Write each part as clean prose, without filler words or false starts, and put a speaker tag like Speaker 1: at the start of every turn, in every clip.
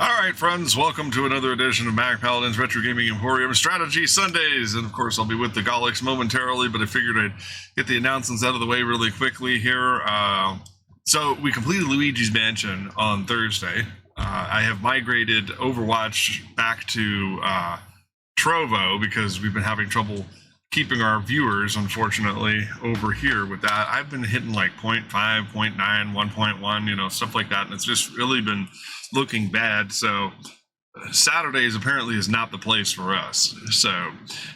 Speaker 1: Alright, friends, welcome to another edition of Mac Paladin's Retro Gaming Emporium Strategy Sundays. And of course, I'll be with the Golics momentarily, but I figured I'd get the announcements out of the way really quickly here. So, we completed Luigi's Mansion on Thursday. I have migrated Overwatch back to Trovo because we've been having trouble keeping our viewers, unfortunately, over here with that. I've been hitting like 0.5, 0.9, 1.1, stuff like that, and it's just really been looking bad. So Saturdays apparently is not the place for us.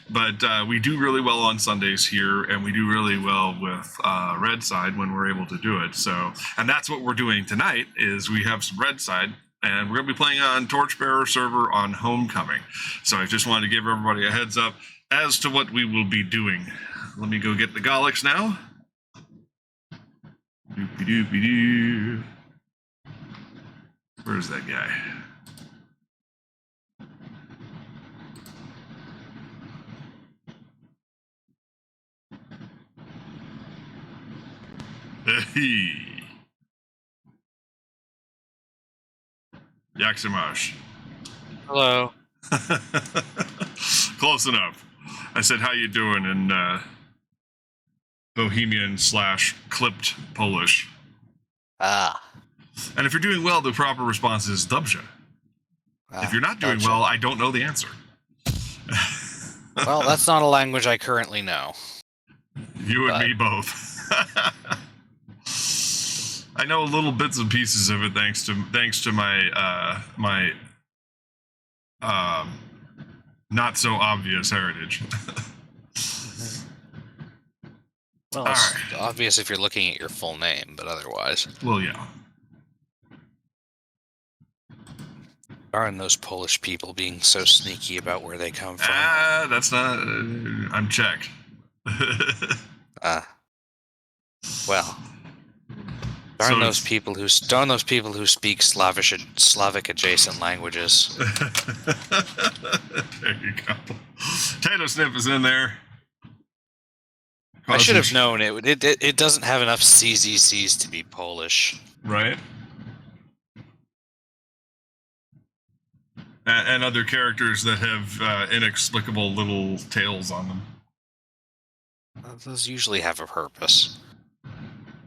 Speaker 1: But we do really well on Sundays here, and we do really well with Red Side when we're able to do it. So, and that's what we're doing tonight. Is we have some Red Side, and we're going to be playing on Torchbearer server on Homecoming. So I just wanted to give everybody a heads up as to what we will be doing. Let me go get the Golics now. Doopy-doopy-doo. Where's that guy? Hey. Yaximash.
Speaker 2: Hello.
Speaker 1: Close enough. I said, how you doing in Bohemian/clipped Polish.
Speaker 2: Ah.
Speaker 1: And if you're doing well, the proper response is Dobrze. If you're not doing well, I don't know the answer.
Speaker 2: Well, that's not a language I currently know.
Speaker 1: You and me both. I know little bits and pieces of it thanks to my my not so obvious heritage.
Speaker 2: Well, it's obvious if you're looking at your full name, but otherwise.
Speaker 1: Well, yeah.
Speaker 2: Aren't those Polish people being so sneaky about where they come from?
Speaker 1: That's not. I'm Czech.
Speaker 2: Well. Darn those people who speak Slavic adjacent languages.
Speaker 1: There you go. Tato Snip is in there.
Speaker 2: I should have known it doesn't have enough CZCs to be Polish.
Speaker 1: Right. And other characters that have inexplicable little tails on them.
Speaker 2: Those usually have a purpose.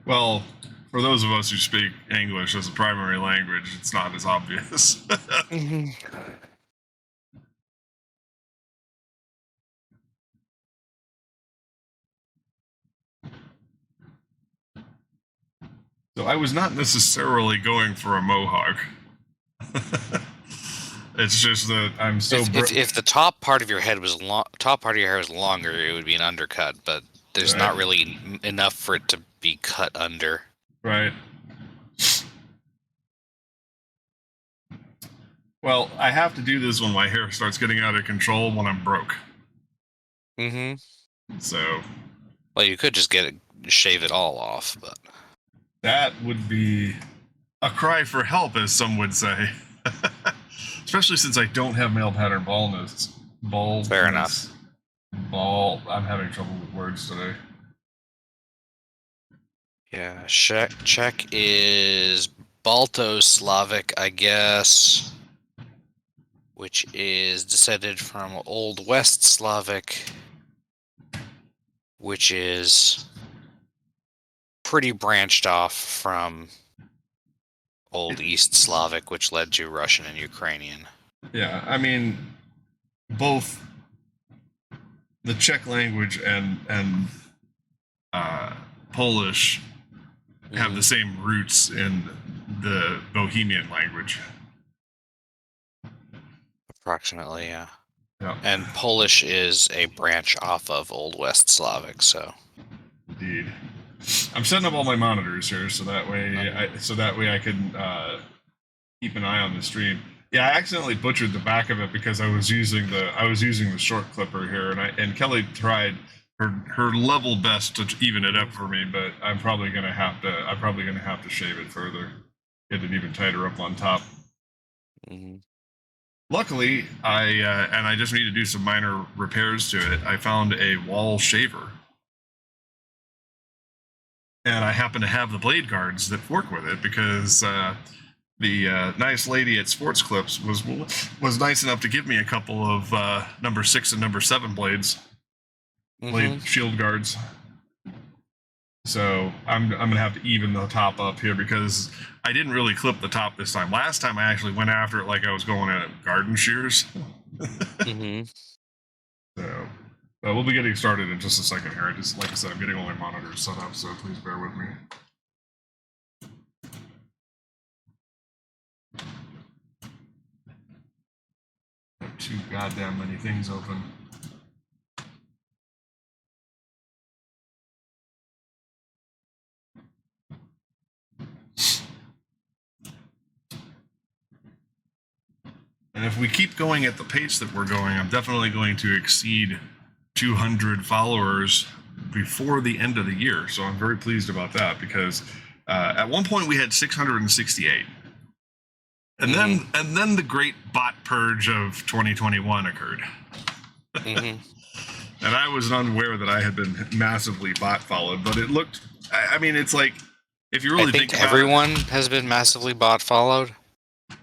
Speaker 1: Well, for those of us who speak English as a primary language, it's not as obvious.
Speaker 2: Mm-hmm.
Speaker 1: So I was not necessarily going for a mohawk. It's just that I'm so.
Speaker 2: If the top part of your head was hair was longer, it would be an undercut. But there's not really enough for it to be cut under.
Speaker 1: Right. Well, I have to do this when my hair starts getting out of control when I'm broke.
Speaker 2: Mm-hmm.
Speaker 1: So.
Speaker 2: Well, you could just shave it all off, but.
Speaker 1: That would be a cry for help, as some would say. Especially since I don't have male pattern baldness.
Speaker 2: Fair enough.
Speaker 1: I'm having trouble with words today.
Speaker 2: Yeah, Czech is Balto-Slavic, I guess, which is descended from Old West Slavic, which is pretty branched off from Old East Slavic, which led to Russian and Ukrainian.
Speaker 1: Yeah, I mean, both the Czech language and Polish have the same roots in the Bohemian language.
Speaker 2: Approximately, yeah.
Speaker 1: Yeah.
Speaker 2: And Polish is a branch off of Old West Slavic, so.
Speaker 1: Indeed. I'm setting up all my monitors here so that way I can keep an eye on the stream. Yeah, I accidentally butchered the back of it because I was using the short clipper here, and Kelly tried her level best to even it up for me, but I'm probably gonna have to shave it further, get it even tighter up on top.
Speaker 2: Mm-hmm.
Speaker 1: Luckily, I just need to do some minor repairs to it. I found a wall shaver. And I happen to have the blade guards that work with it because the nice lady at Sports Clips was nice enough to give me a couple of number 6 and number 7 blade shield guards. So I'm gonna have to even the top up here because I didn't really clip the top this time. Last time I actually went after it like I was going at garden shears. So we'll be getting started in just a second here. Just like I said, I'm getting all my monitors set up, so please bear with me. I have too goddamn many things open. And if we keep going at the pace that we're going, I'm definitely going to exceed 200 followers before the end of the year. So I'm very pleased about that because at one point we had 668. And then the great bot purge of 2021 occurred. And I was unaware that I had been massively bot followed, but it looked, I mean, it's like, if you really think about
Speaker 2: everyone has been massively bot followed.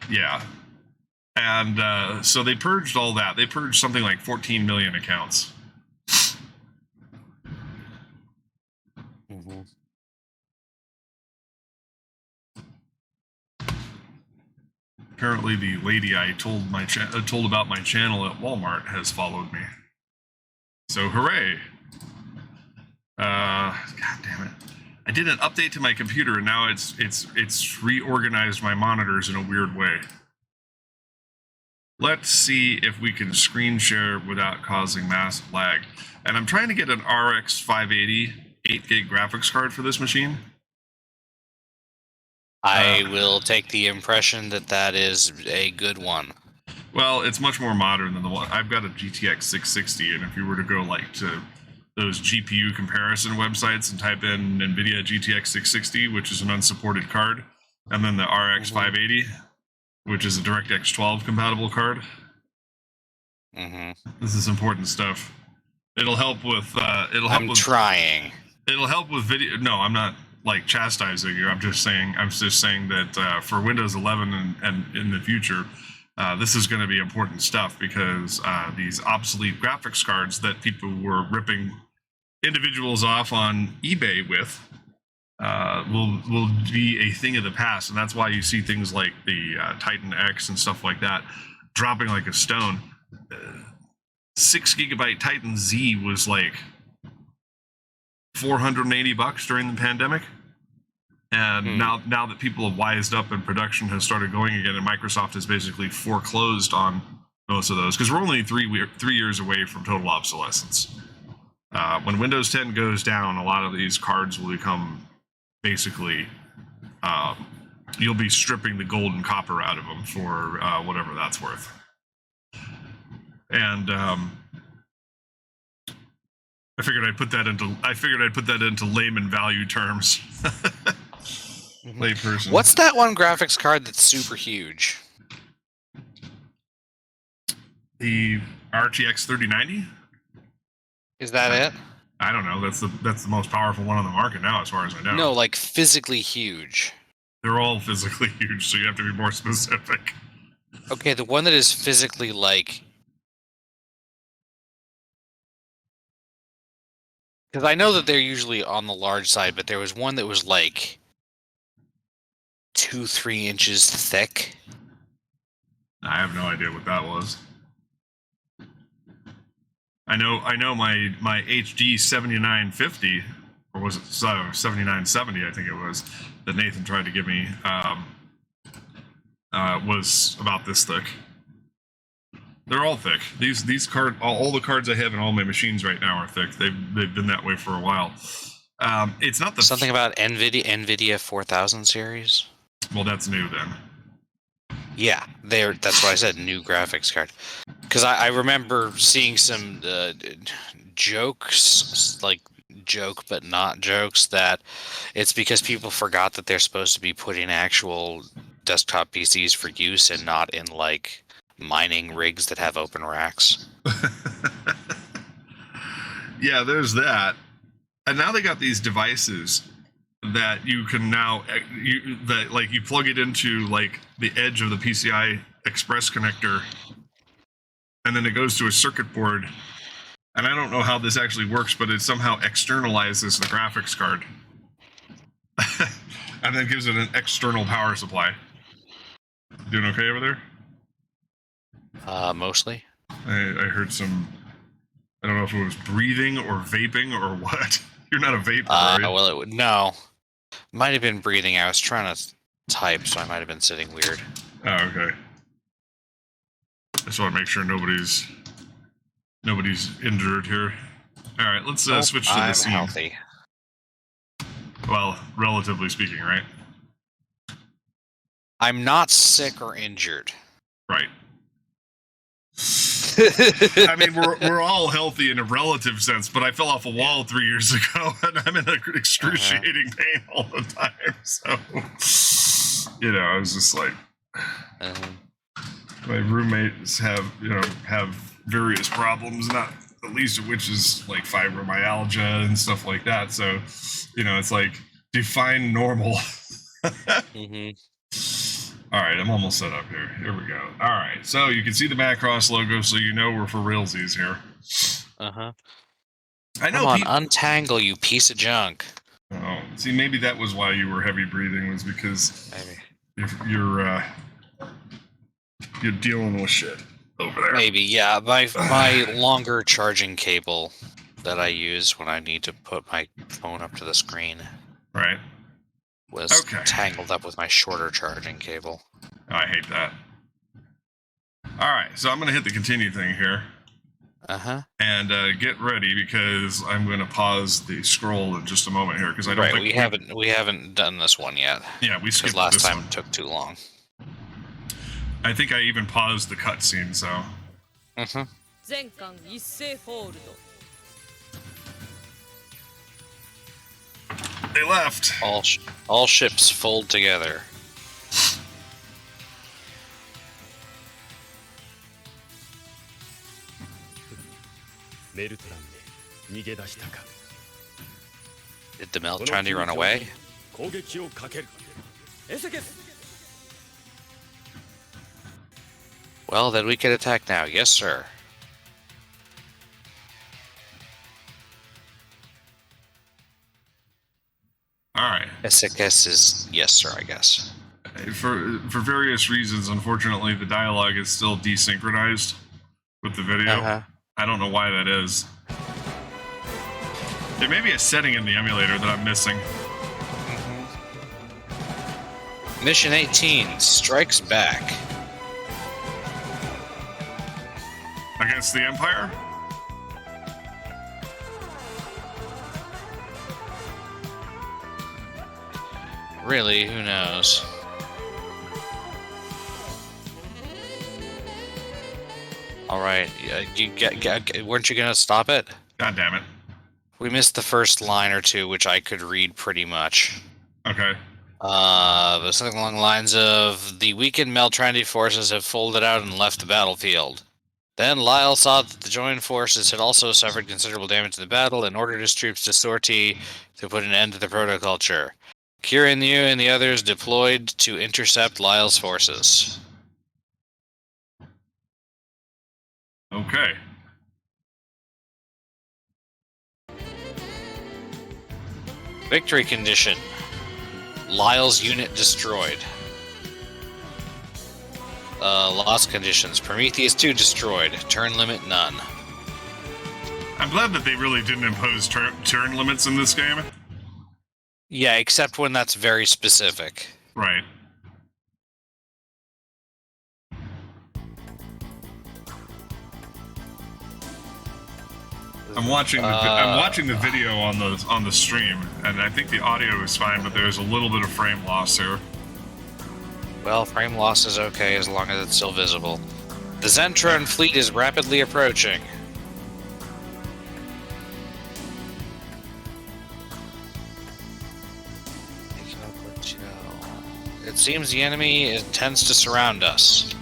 Speaker 1: Yeah. And so they purged all that. They purged something like 14 million accounts. Apparently, the lady I told about my channel at Walmart has followed me. So hooray! God damn it! I did an update to my computer, and now it's reorganized my monitors in a weird way. Let's see if we can screen share without causing massive lag. And I'm trying to get an RX 580 8GB graphics card for this machine.
Speaker 2: I will take the impression that that is a good one.
Speaker 1: Well, it's much more modern than the one. I've got a GTX 660, and if you were to go like to those GPU comparison websites and type in NVIDIA GTX 660, which is an unsupported card, and then the RX 580, which is a DirectX 12 compatible card. This is important stuff. It'll help with.
Speaker 2: I'm trying.
Speaker 1: It'll help with video. No, I'm not like chastising you. I'm just saying that for Windows 11 and in the future, this is going to be important stuff because these obsolete graphics cards that people were ripping individuals off on eBay with will be a thing of the past, and that's why you see things like the Titan X and stuff like that dropping like a stone. 6GB Titan Z was like $480 during the pandemic, and now that people have wised up and production has started going again, and Microsoft has basically foreclosed on most of those because we're only 3 years away from total obsolescence. When Windows 10 goes down, a lot of these cards will become basically you'll be stripping the gold and copper out of them for whatever that's worth. And I figured I'd put that into layman value terms. Layperson.
Speaker 2: What's that one graphics card that's super huge?
Speaker 1: The RTX 3090?
Speaker 2: Is that it?
Speaker 1: I don't know. That's the most powerful one on the market now, as far as I know.
Speaker 2: No, like physically huge.
Speaker 1: They're all physically huge, so you have to be more specific.
Speaker 2: Okay, the one that is physically like. Because I know that they're usually on the large side, but there was one that was like 2-3 inches thick.
Speaker 1: I have no idea what that was. I know my HD 7950, or was it 7970? I think it was that Nathan tried to give me. Was about this thick. They're all thick. These all the cards I have in all my machines right now are thick. They've been that way for a while. It's not the
Speaker 2: something about NVIDIA 4000 series.
Speaker 1: Well, that's new then.
Speaker 2: Yeah, that's what I said. New graphics card. Because I remember seeing some jokes, like joke but not jokes, that it's because people forgot that they're supposed to be putting actual desktop PCs for use and not in like mining rigs that have open racks.
Speaker 1: Yeah, there's that. And now they got these devices that you can now you plug it into like the edge of the PCI Express connector, and then it goes to a circuit board. And I don't know how this actually works, but it somehow externalizes the graphics card. And then gives it an external power supply. Doing okay over there?
Speaker 2: Mostly.
Speaker 1: I heard some, I don't know if it was breathing or vaping or what. You're not a vapor, are you?
Speaker 2: Well, no. Might have been breathing. I was trying to type, so I might have been sitting weird.
Speaker 1: Oh, okay. I just want to make sure nobody's injured here. All right, let's switch to the scene.
Speaker 2: I'm healthy.
Speaker 1: Well, relatively speaking, right?
Speaker 2: I'm not sick or injured.
Speaker 1: Right. I mean, we're all healthy in a relative sense, but I fell off a wall 3 years ago, and I'm in excruciating pain all the time. So, I was just like, my roommates have various problems, not the least of which is like fibromyalgia and stuff like that. So, it's like define normal.
Speaker 2: Mm-hmm.
Speaker 1: All right, I'm almost set up here. Here we go. All right, so you can see the Macross logo, so you know we're for realsies here.
Speaker 2: Uh-huh.
Speaker 1: I know.
Speaker 2: Come on, untangle, you piece of junk.
Speaker 1: Oh, see, maybe that was why you were heavy breathing, was because you're dealing with shit over there.
Speaker 2: Maybe, yeah. My longer charging cable that I use when I need to put my phone up to the screen.
Speaker 1: Right.
Speaker 2: Was tangled up with my shorter charging cable.
Speaker 1: Oh, I hate that. All right, so I'm going to hit the continue thing here.
Speaker 2: Uh-huh.
Speaker 1: And get ready, because I'm going to pause the scroll in just a moment here, because I don't think
Speaker 2: we haven't done this one yet.
Speaker 1: Yeah, we skipped
Speaker 2: last
Speaker 1: this
Speaker 2: time
Speaker 1: one.
Speaker 2: It took too long.
Speaker 1: I think I even paused the cutscene, so.
Speaker 2: Mm-hmm.
Speaker 1: They left.
Speaker 2: All ships fold together. Did the Meltrandy run away? Well, then we can attack now. Yes, sir.
Speaker 1: All right.
Speaker 2: SKS is yes, sir, I guess.
Speaker 1: For various reasons, unfortunately, the dialogue is still desynchronized with the video.
Speaker 2: Uh-huh.
Speaker 1: I don't know why that is. There may be a setting in the emulator that I'm missing.
Speaker 2: Mm-hmm. Mission 18 strikes back.
Speaker 1: Against the Empire?
Speaker 2: Really, who knows? All right, weren't you gonna stop it?
Speaker 1: God damn it!
Speaker 2: We missed the first line or two, which I could read pretty much.
Speaker 1: Okay.
Speaker 2: But something along the lines of the weakened Meltrandy forces have folded out and left the battlefield. Then Lyle saw that the joined forces had also suffered considerable damage in the battle and ordered his troops to sortie to put an end to the protoculture. Kieran Yu and the others deployed to intercept Lyle's forces.
Speaker 1: Okay.
Speaker 2: Victory condition. Lyle's unit destroyed. Loss conditions. Prometheus 2 destroyed. Turn limit none.
Speaker 1: I'm glad that they really didn't impose turn limits in this game.
Speaker 2: Yeah, except when that's very specific.
Speaker 1: Right. I'm watching the video on the stream, and I think the audio is fine, but there's a little bit of frame loss here.
Speaker 2: Well, frame loss is okay as long as it's still visible. The Zentron fleet is rapidly approaching. It seems the enemy intends to surround us.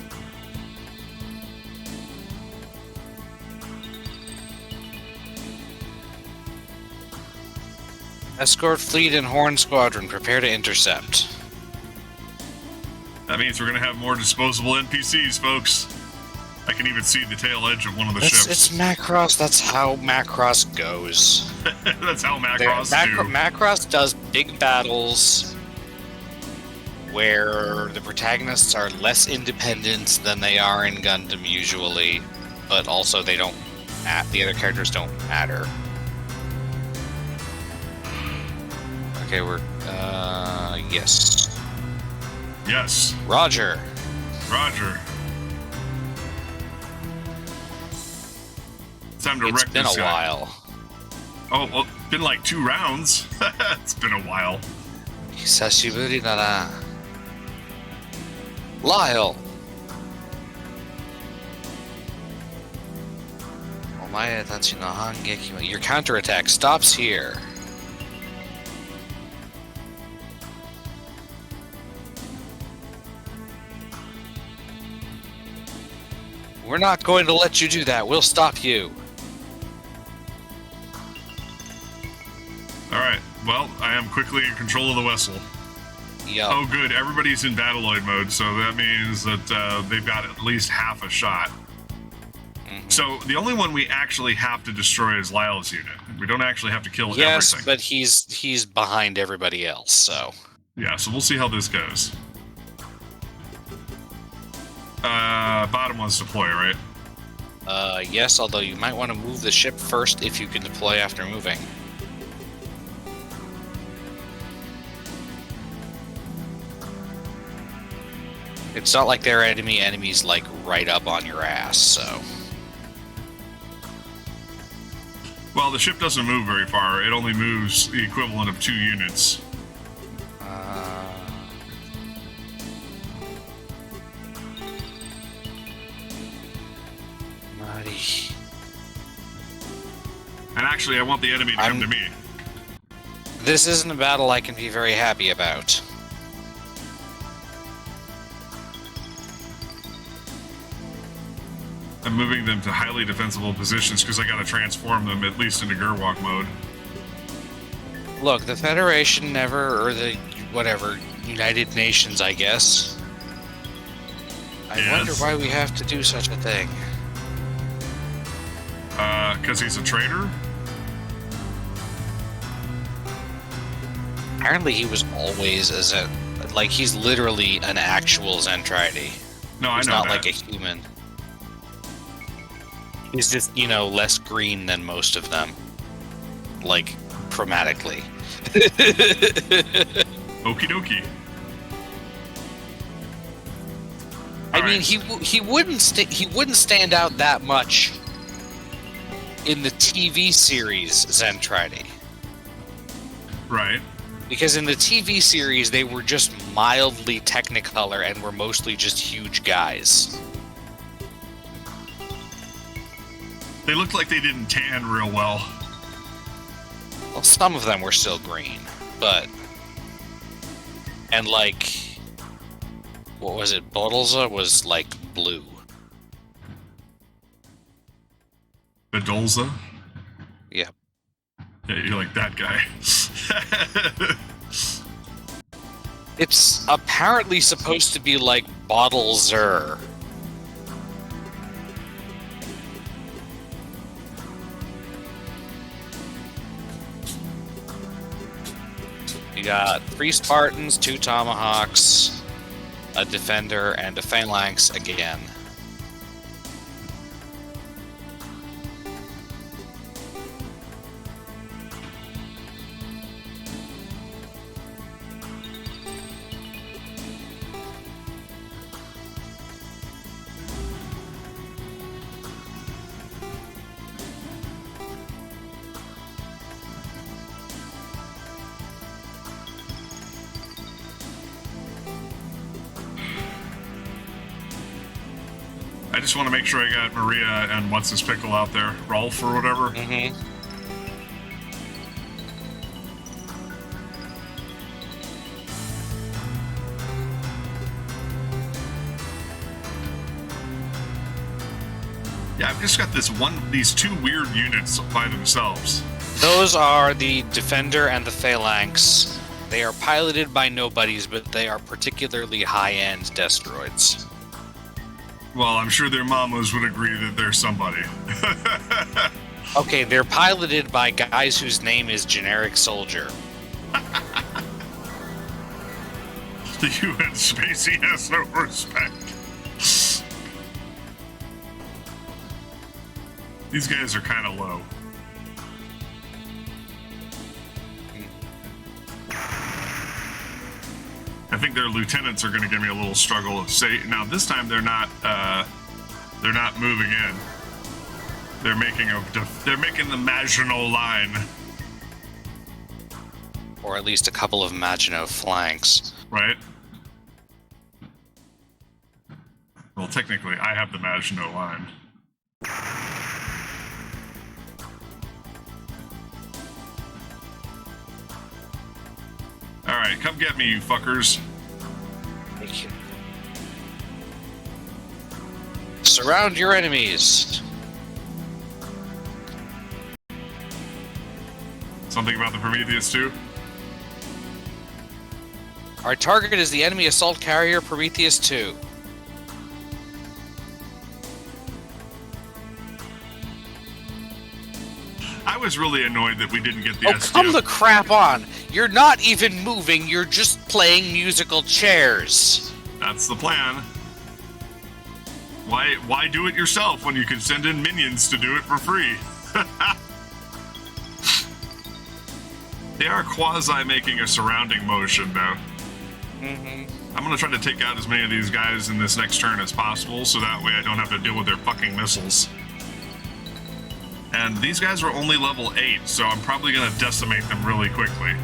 Speaker 2: Escort fleet and Horn Squadron, prepare to intercept.
Speaker 1: That means we're going to have more disposable NPCs, folks. I can even see the tail edge of one of the ships.
Speaker 2: It's Macross. That's how Macross goes.
Speaker 1: That's how Macross do.
Speaker 2: Macross does big battles where the protagonists are less independent than they are in Gundam usually, but also they don't. The other characters don't matter. Okay, we're yes.
Speaker 1: Yes.
Speaker 2: Roger.
Speaker 1: Roger. Time to wreck
Speaker 2: It's been
Speaker 1: this
Speaker 2: a
Speaker 1: guy.
Speaker 2: while.
Speaker 1: Oh, well, been like 2 rounds. It's been a while.
Speaker 2: Hisashiburi nara. Lyle. Omae tachi no hangeki wa- Your counterattack stops here. We're not going to let you do that. We'll stop you.
Speaker 1: Alright, well, I am quickly in control of the vessel.
Speaker 2: Yup.
Speaker 1: Oh, good. Everybody's in Battleoid mode, so that means that they've got at least half a shot.
Speaker 2: Mhm.
Speaker 1: So the only one we actually have to destroy is Lyle's unit. We don't actually have to kill
Speaker 2: Yes,
Speaker 1: everything.
Speaker 2: but he's behind everybody else, so.
Speaker 1: Yeah, so we'll see how this goes. Bottom one's deploy, right?
Speaker 2: Yes, although you might want to move the ship first if you can deploy after moving. It's not like their enemy's like right up on your ass, so.
Speaker 1: Well, the ship doesn't move very far. It only moves the equivalent of 2 units.
Speaker 2: Mari.
Speaker 1: And actually, I want the enemy to come to me.
Speaker 2: This isn't a battle I can be very happy about.
Speaker 1: I'm moving them to highly defensible positions because I got to transform them at least into Gerwalk mode.
Speaker 2: Look, the Federation never, or the whatever, United Nations, I guess. I wonder
Speaker 1: Yes.
Speaker 2: why we have to do such a thing.
Speaker 1: Because he's a traitor?
Speaker 2: Apparently he was always a Zen, like he's literally an actual Zentradi.
Speaker 1: No, I
Speaker 2: He's
Speaker 1: know
Speaker 2: not
Speaker 1: that.
Speaker 2: like a human. He's just, less green than most of them. Like, chromatically.
Speaker 1: Okie dokie.
Speaker 2: I
Speaker 1: All
Speaker 2: mean,
Speaker 1: right.
Speaker 2: he wouldn't stand out that much in the TV series Zentradi.
Speaker 1: Right.
Speaker 2: Because in the TV series, they were just mildly Technicolor and were mostly just huge guys.
Speaker 1: They looked like they didn't tan real well.
Speaker 2: Well, some of them were still green, but... And, like... What was it? Bodolza was, like, blue.
Speaker 1: Bedolza?
Speaker 2: Yeah.
Speaker 1: Yeah, you're like that guy.
Speaker 2: It's apparently supposed to be like Bodolzer. You got 3 Spartans, 2 Tomahawks, a Defender, and a Phalanx again.
Speaker 1: I just want to make sure I got Maria and what's his pickle out there, Rolf or whatever.
Speaker 2: Mm-hmm.
Speaker 1: Yeah, I've just got these 2 weird units by themselves.
Speaker 2: Those are the Defender and the Phalanx. They are piloted by nobodies, but they are particularly high-end destroids.
Speaker 1: Well, I'm sure their mamas would agree that they're somebody.
Speaker 2: Okay, they're piloted by guys whose name is Generic Soldier.
Speaker 1: The UN Spacey has no respect. These guys are kind of low. I think their lieutenants are going to give me a little struggle. Now this time they're not moving in. They're making the Maginot line,
Speaker 2: Or at least a couple of Maginot flanks.
Speaker 1: right? Well, technically, I have the Maginot line. All right, come get me, you fuckers.
Speaker 2: Surround your enemies.
Speaker 1: Something about the Prometheus too?
Speaker 2: Our target is the enemy assault carrier Prometheus 2.
Speaker 1: I was really annoyed that we didn't get the
Speaker 2: Oh,
Speaker 1: SDF.
Speaker 2: come the crap on! You're not even moving, you're just playing musical chairs.
Speaker 1: That's the plan. Why do it yourself when you can send in minions to do it for free? They are quasi making a surrounding motion though. I'm gonna try to take out as many of these guys in this next turn as possible, so that way I don't have to deal with their fucking missiles. And these guys are only level 8, so I'm probably gonna decimate them really quickly.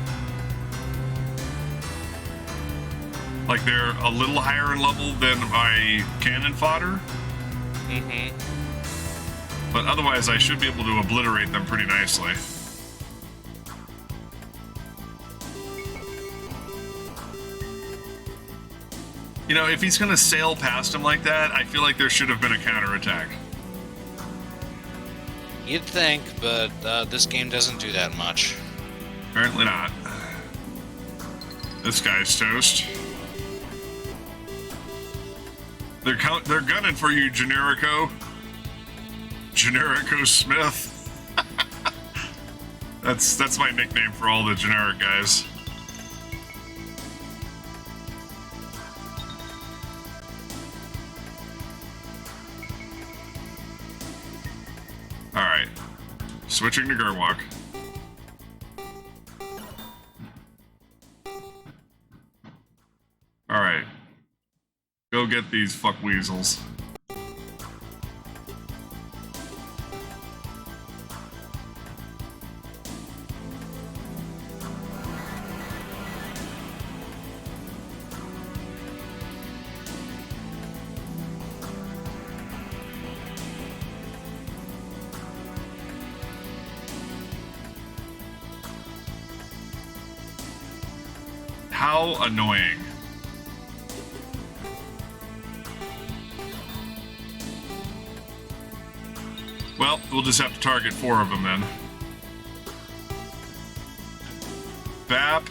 Speaker 1: Like they're a little higher in level than my cannon fodder. But otherwise I should be able to obliterate them pretty nicely. You know, if he's gonna sail past him like that, I feel like there should have been a counterattack.
Speaker 2: You'd think, but this game doesn't do that much.
Speaker 1: Apparently not. This guy's toast. They're gunning for you, Generico. Generico Smith. That's my nickname for all the generic guys. Alright. Switching to Gerwalk. Alright. Go get these fuck weasels. How annoying. Well, we'll just have to target 4 of them then. Bap.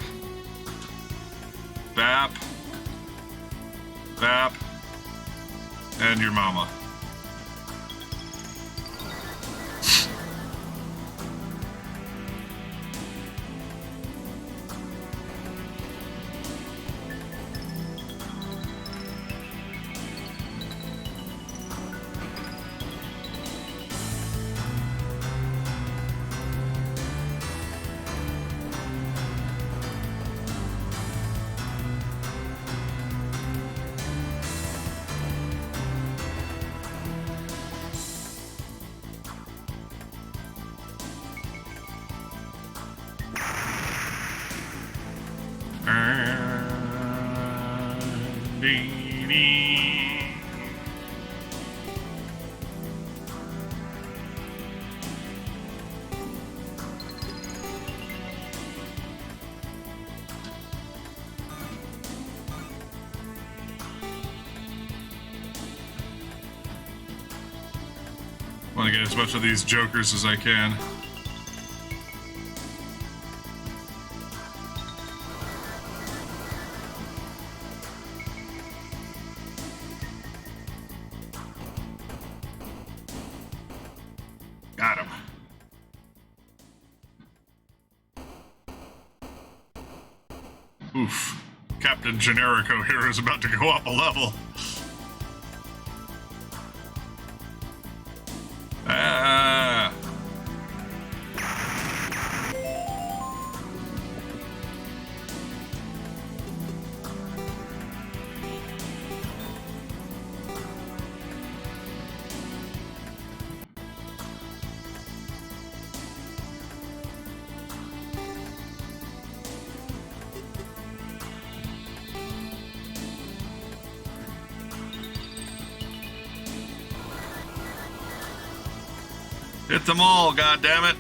Speaker 1: Bap. Bap. And your mama. Want to get as much of these jokers as I can. Oof. Captain Generico here is about to go up a level. Ah. Hit them all, goddammit.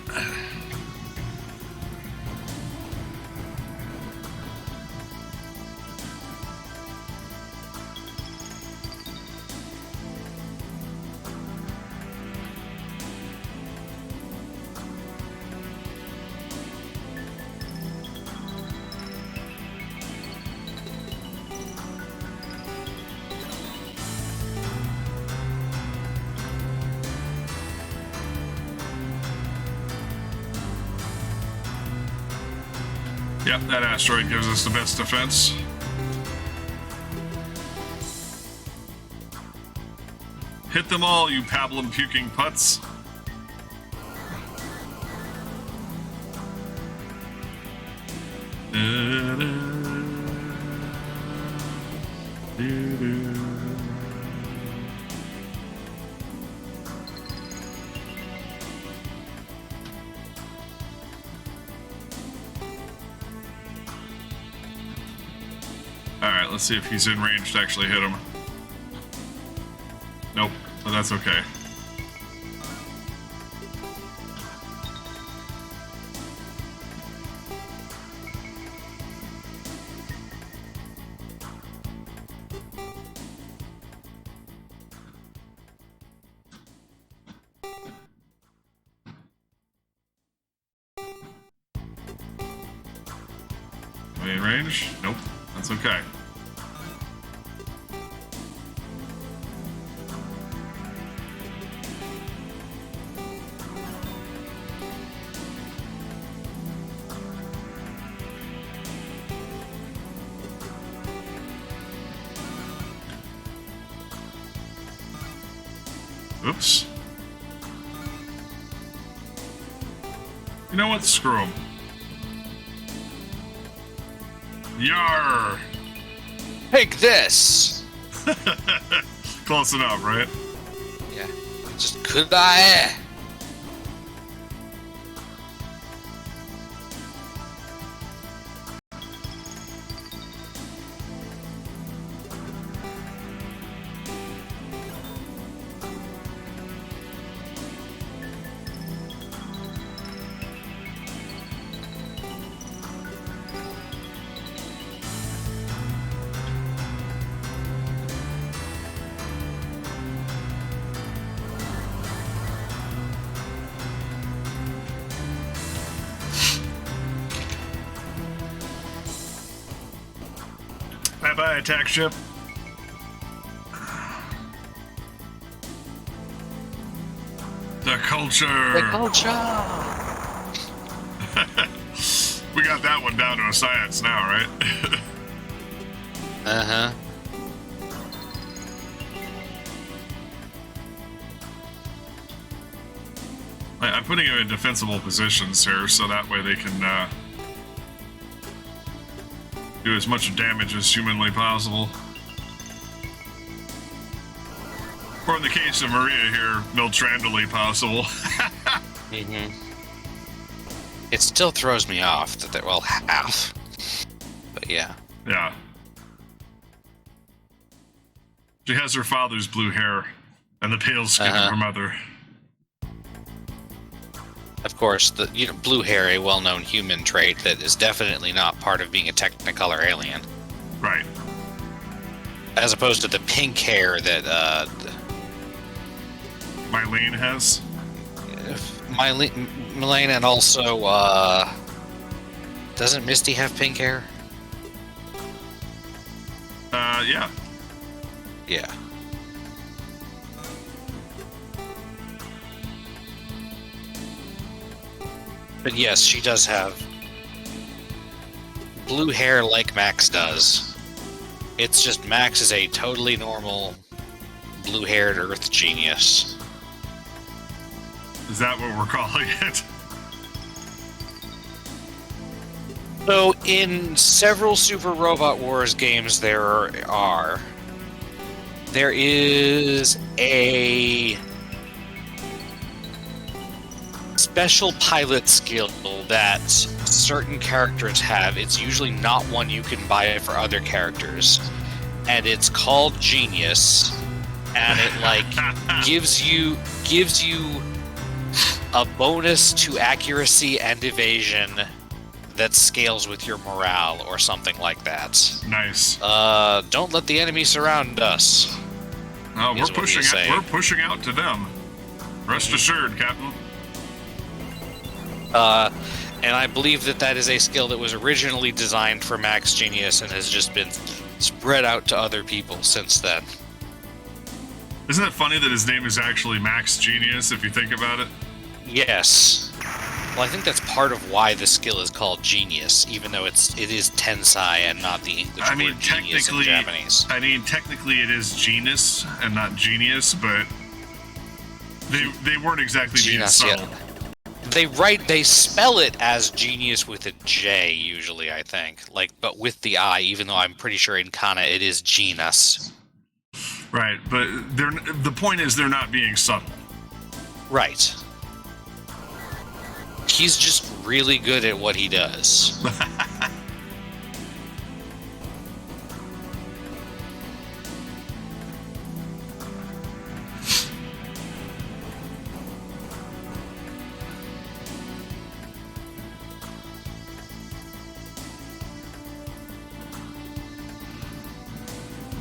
Speaker 1: Yep, that asteroid gives us the best defense. Hit them all, you pablum puking putts. Alright, let's see if he's in range to actually hit him. Nope, but that's okay. Are we in range? Nope, that's okay. Oops. You know what? Screw him. Yarr!
Speaker 2: Take this!
Speaker 1: Close enough, right?
Speaker 2: Yeah. Just could I?
Speaker 1: Bye-bye, attack ship. The culture.
Speaker 2: The culture!
Speaker 1: We got that one down to a science now, right?
Speaker 2: Uh-huh.
Speaker 1: I'm putting them in defensible positions here, so that way they can do as much damage as humanly possible. Or in the case of Maria here, Miltrandally possible.
Speaker 2: Mm-hmm. It still throws me off that they're, well, half. But yeah.
Speaker 1: Yeah. She has her father's blue hair and the pale skin of her mother.
Speaker 2: Of course, the blue hair, a well-known human trait that is definitely not part of being a Technicolor alien.
Speaker 1: Right.
Speaker 2: As opposed to the pink hair that
Speaker 1: Mylene has.
Speaker 2: Mylene, and also doesn't Misty have pink hair?
Speaker 1: Yeah.
Speaker 2: Yeah. But yes, she does have blue hair like Max does. It's just Max is a totally normal blue-haired Earth genius.
Speaker 1: Is that what we're calling it?
Speaker 2: So, in several Super Robot Wars games, there is a special pilot skill that certain characters have. It's usually not one you can buy for other characters, and it's called Genius, and it like gives you a bonus to accuracy and evasion that scales with your morale or something like that.
Speaker 1: Nice.
Speaker 2: Don't let the enemy surround us.
Speaker 1: Oh, we're pushing out to them. Rest assured, Captain.
Speaker 2: And I believe that is a skill that was originally designed for Max Genius and has just been spread out to other people since then.
Speaker 1: Isn't it funny that his name is actually Max Genius, if you think about it?
Speaker 2: Yes. Well, I think that's part of why the skill is called Genius, even though it is Tensai and not the English word genius in Japanese.
Speaker 1: I mean, technically it is genus and not genius, but they weren't exactly being subtle.
Speaker 2: Yeah. They spell it as genius with a J usually, I think. But with the I, even though I'm pretty sure in Kana it is genus.
Speaker 1: Right, but the point is they're not being subtle.
Speaker 2: Right. He's just really good at what he does.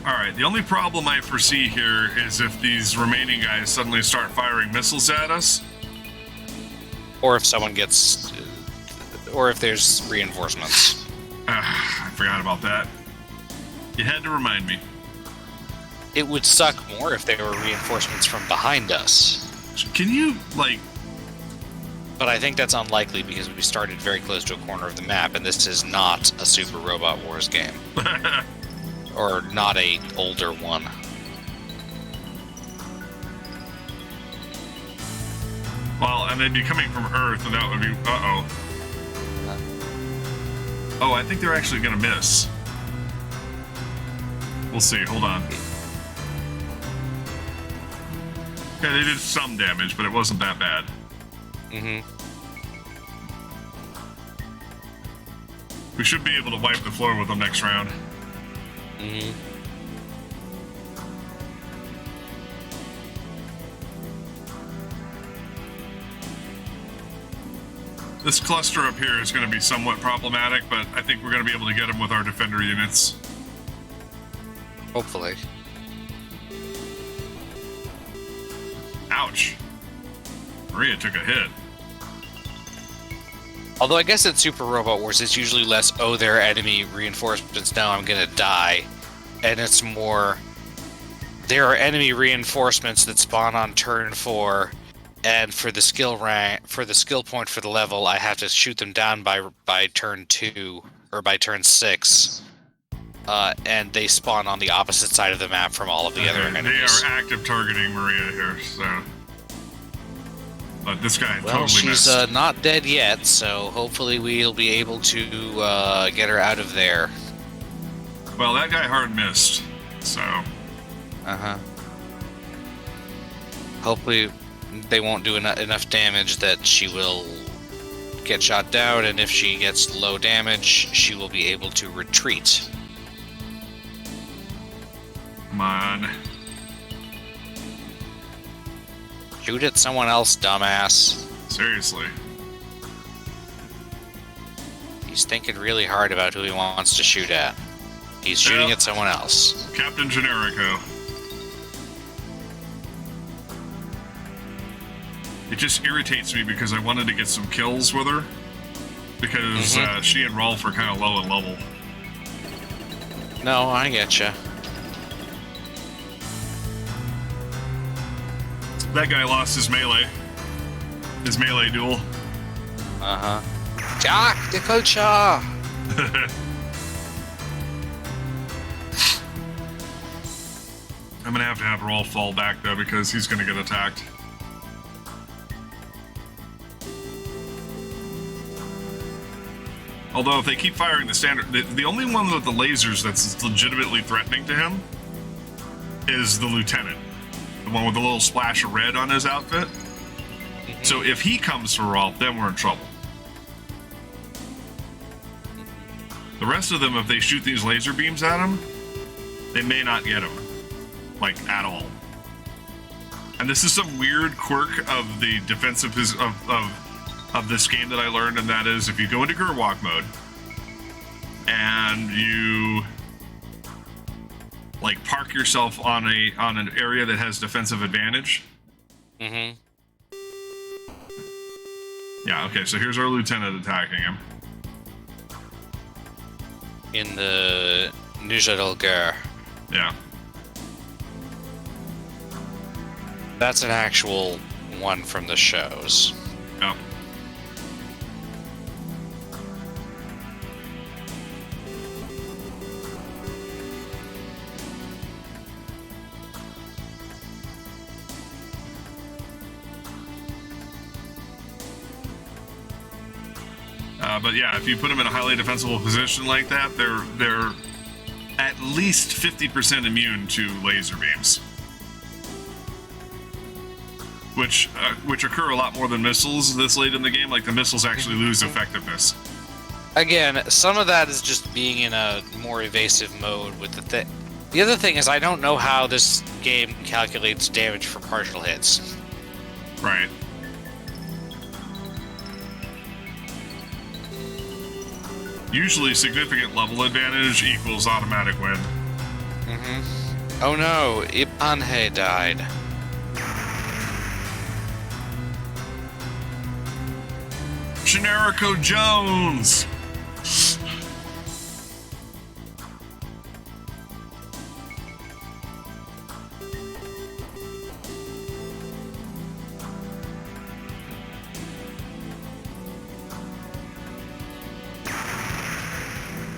Speaker 1: Alright, the only problem I foresee here is if these remaining guys suddenly start firing missiles at us.
Speaker 2: Or if someone gets... or if there's reinforcements.
Speaker 1: I forgot about that. You had to remind me.
Speaker 2: It would suck more if there were reinforcements from behind us.
Speaker 1: Can you,
Speaker 2: But I think that's unlikely because we started very close to a corner of the map, and this is not a Super Robot Wars game. Or not a older one.
Speaker 1: Well, and they'd be coming from Earth, and that would be... Uh-oh. Oh, I think they're actually going to miss. We'll see. Hold on. Yeah, they did some damage, but it wasn't that bad.
Speaker 2: Mm-hmm.
Speaker 1: We should be able to wipe the floor with them next round.
Speaker 2: Mm-hmm.
Speaker 1: This cluster up here is going to be somewhat problematic, but I think we're going to be able to get them with our defender units.
Speaker 2: Hopefully.
Speaker 1: Ouch. Maria took a hit.
Speaker 2: Although I guess in Super Robot Wars, it's usually less, oh, there are enemy reinforcements, now I'm gonna die. And it's more, there are enemy reinforcements that spawn on turn 4, and for the skill point for the level, I have to shoot them down by turn 2, or by turn 6. And they spawn on the opposite side of the map from all of the other enemies.
Speaker 1: They are active targeting Maria here, so... But this guy totally missed.
Speaker 2: She's not dead yet, so hopefully we'll be able to get her out of there.
Speaker 1: Well, that guy hard missed, so...
Speaker 2: Uh-huh. Hopefully they won't do enough damage that she will get shot down, and if she gets low damage, she will be able to retreat.
Speaker 1: Come on.
Speaker 2: Shoot at someone else, dumbass.
Speaker 1: Seriously.
Speaker 2: He's thinking really hard about who he wants to shoot at. He's shooting at someone else.
Speaker 1: Captain Generico. It just irritates me because I wanted to get some kills with her. Because she and Rolf are kind of low in level.
Speaker 2: No, I getcha.
Speaker 1: That guy lost his melee duel.
Speaker 2: Tactical cha!
Speaker 1: I'm gonna have to have Rolf fall back though because he's gonna get attacked. Although if they keep firing the standard, the only one with the lasers that's legitimately threatening to him is the lieutenant, the one with the little splash of red on his outfit. Mm-hmm. So if he comes for Rolf, then we're in trouble. The rest of them, if they shoot these laser beams at him, they may not get him, like, at all. And this is some weird quirk of the defensive of this game that I learned, and that is if you go into Gerwalk mode and you like park yourself on an area that has defensive advantage.
Speaker 2: Mm-hmm.
Speaker 1: Yeah, okay, so here's our lieutenant attacking him.
Speaker 2: In the Nujadalgar.
Speaker 1: Yeah.
Speaker 2: That's an actual one from the shows.
Speaker 1: Yeah. But yeah, if you put them in a highly defensible position like that, they're at least 50% immune to laser beams, which occur a lot more than missiles this late in the game. Like the missiles actually lose effectiveness.
Speaker 2: Again, some of that is just being in a more evasive mode with the thing. The other thing is I don't know how this game calculates damage for partial hits.
Speaker 1: Right. Usually significant level advantage equals automatic win.
Speaker 2: Mm-hmm. Oh no, Ipanhe died.
Speaker 1: Generico Jones!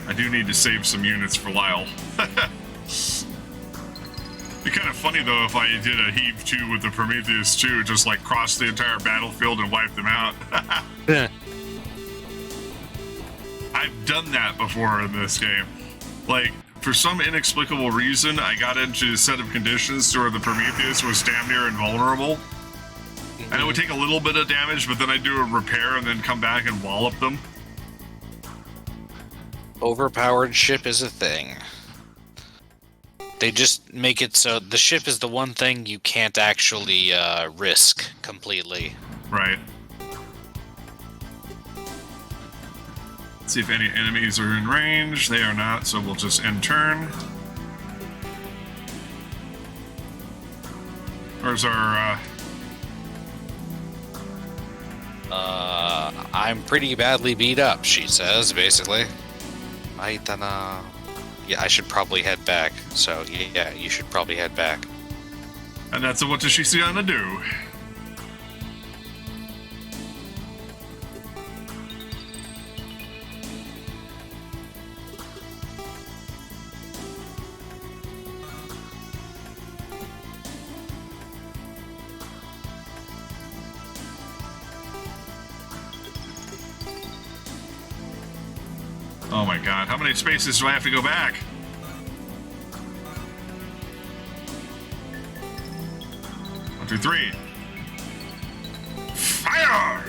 Speaker 1: I do need to save some units for Lyle. Be kind of funny though if I did a Heave 2 with the Prometheus 2, just like cross the entire battlefield and wipe them out. I've done that before in this game. Like, for some inexplicable reason, I got into a set of conditions to where the Prometheus was damn near invulnerable. Mm-hmm. And it would take a little bit of damage, but then I'd do a repair and then come back and wallop them.
Speaker 2: Overpowered ship is a thing. They just make it so the ship is the one thing you can't actually risk completely.
Speaker 1: Right. Let's see if any enemies are in range. They are not, so we'll just end turn. Where's our...
Speaker 2: I'm pretty badly beat up, she says, basically. Yeah, I should probably head back. So, yeah, you should probably head back.
Speaker 1: And that's what does she see on to do? Oh my god, how many spaces do I have to go back? One, two, three. Fire!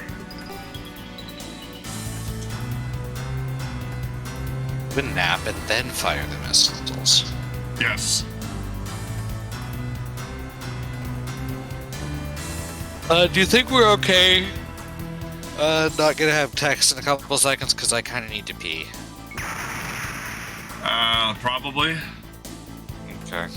Speaker 2: We nap and then fire the missiles.
Speaker 1: Yes.
Speaker 2: Do you think we're okay? Not gonna have text in a couple of seconds because I kind of need to pee.
Speaker 1: Probably.
Speaker 2: Okay.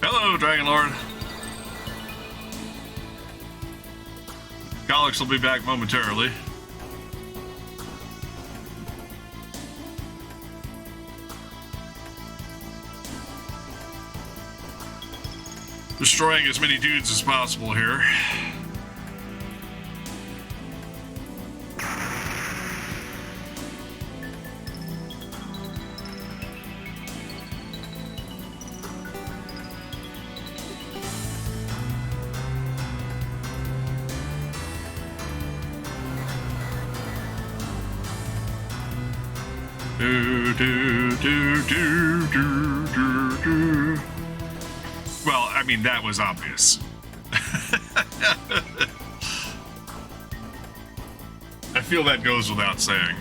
Speaker 1: Hello, Dragon Lord. Galax will be back momentarily. Destroying as many dudes as possible here. Well, I mean, that was obvious. I feel that goes without saying.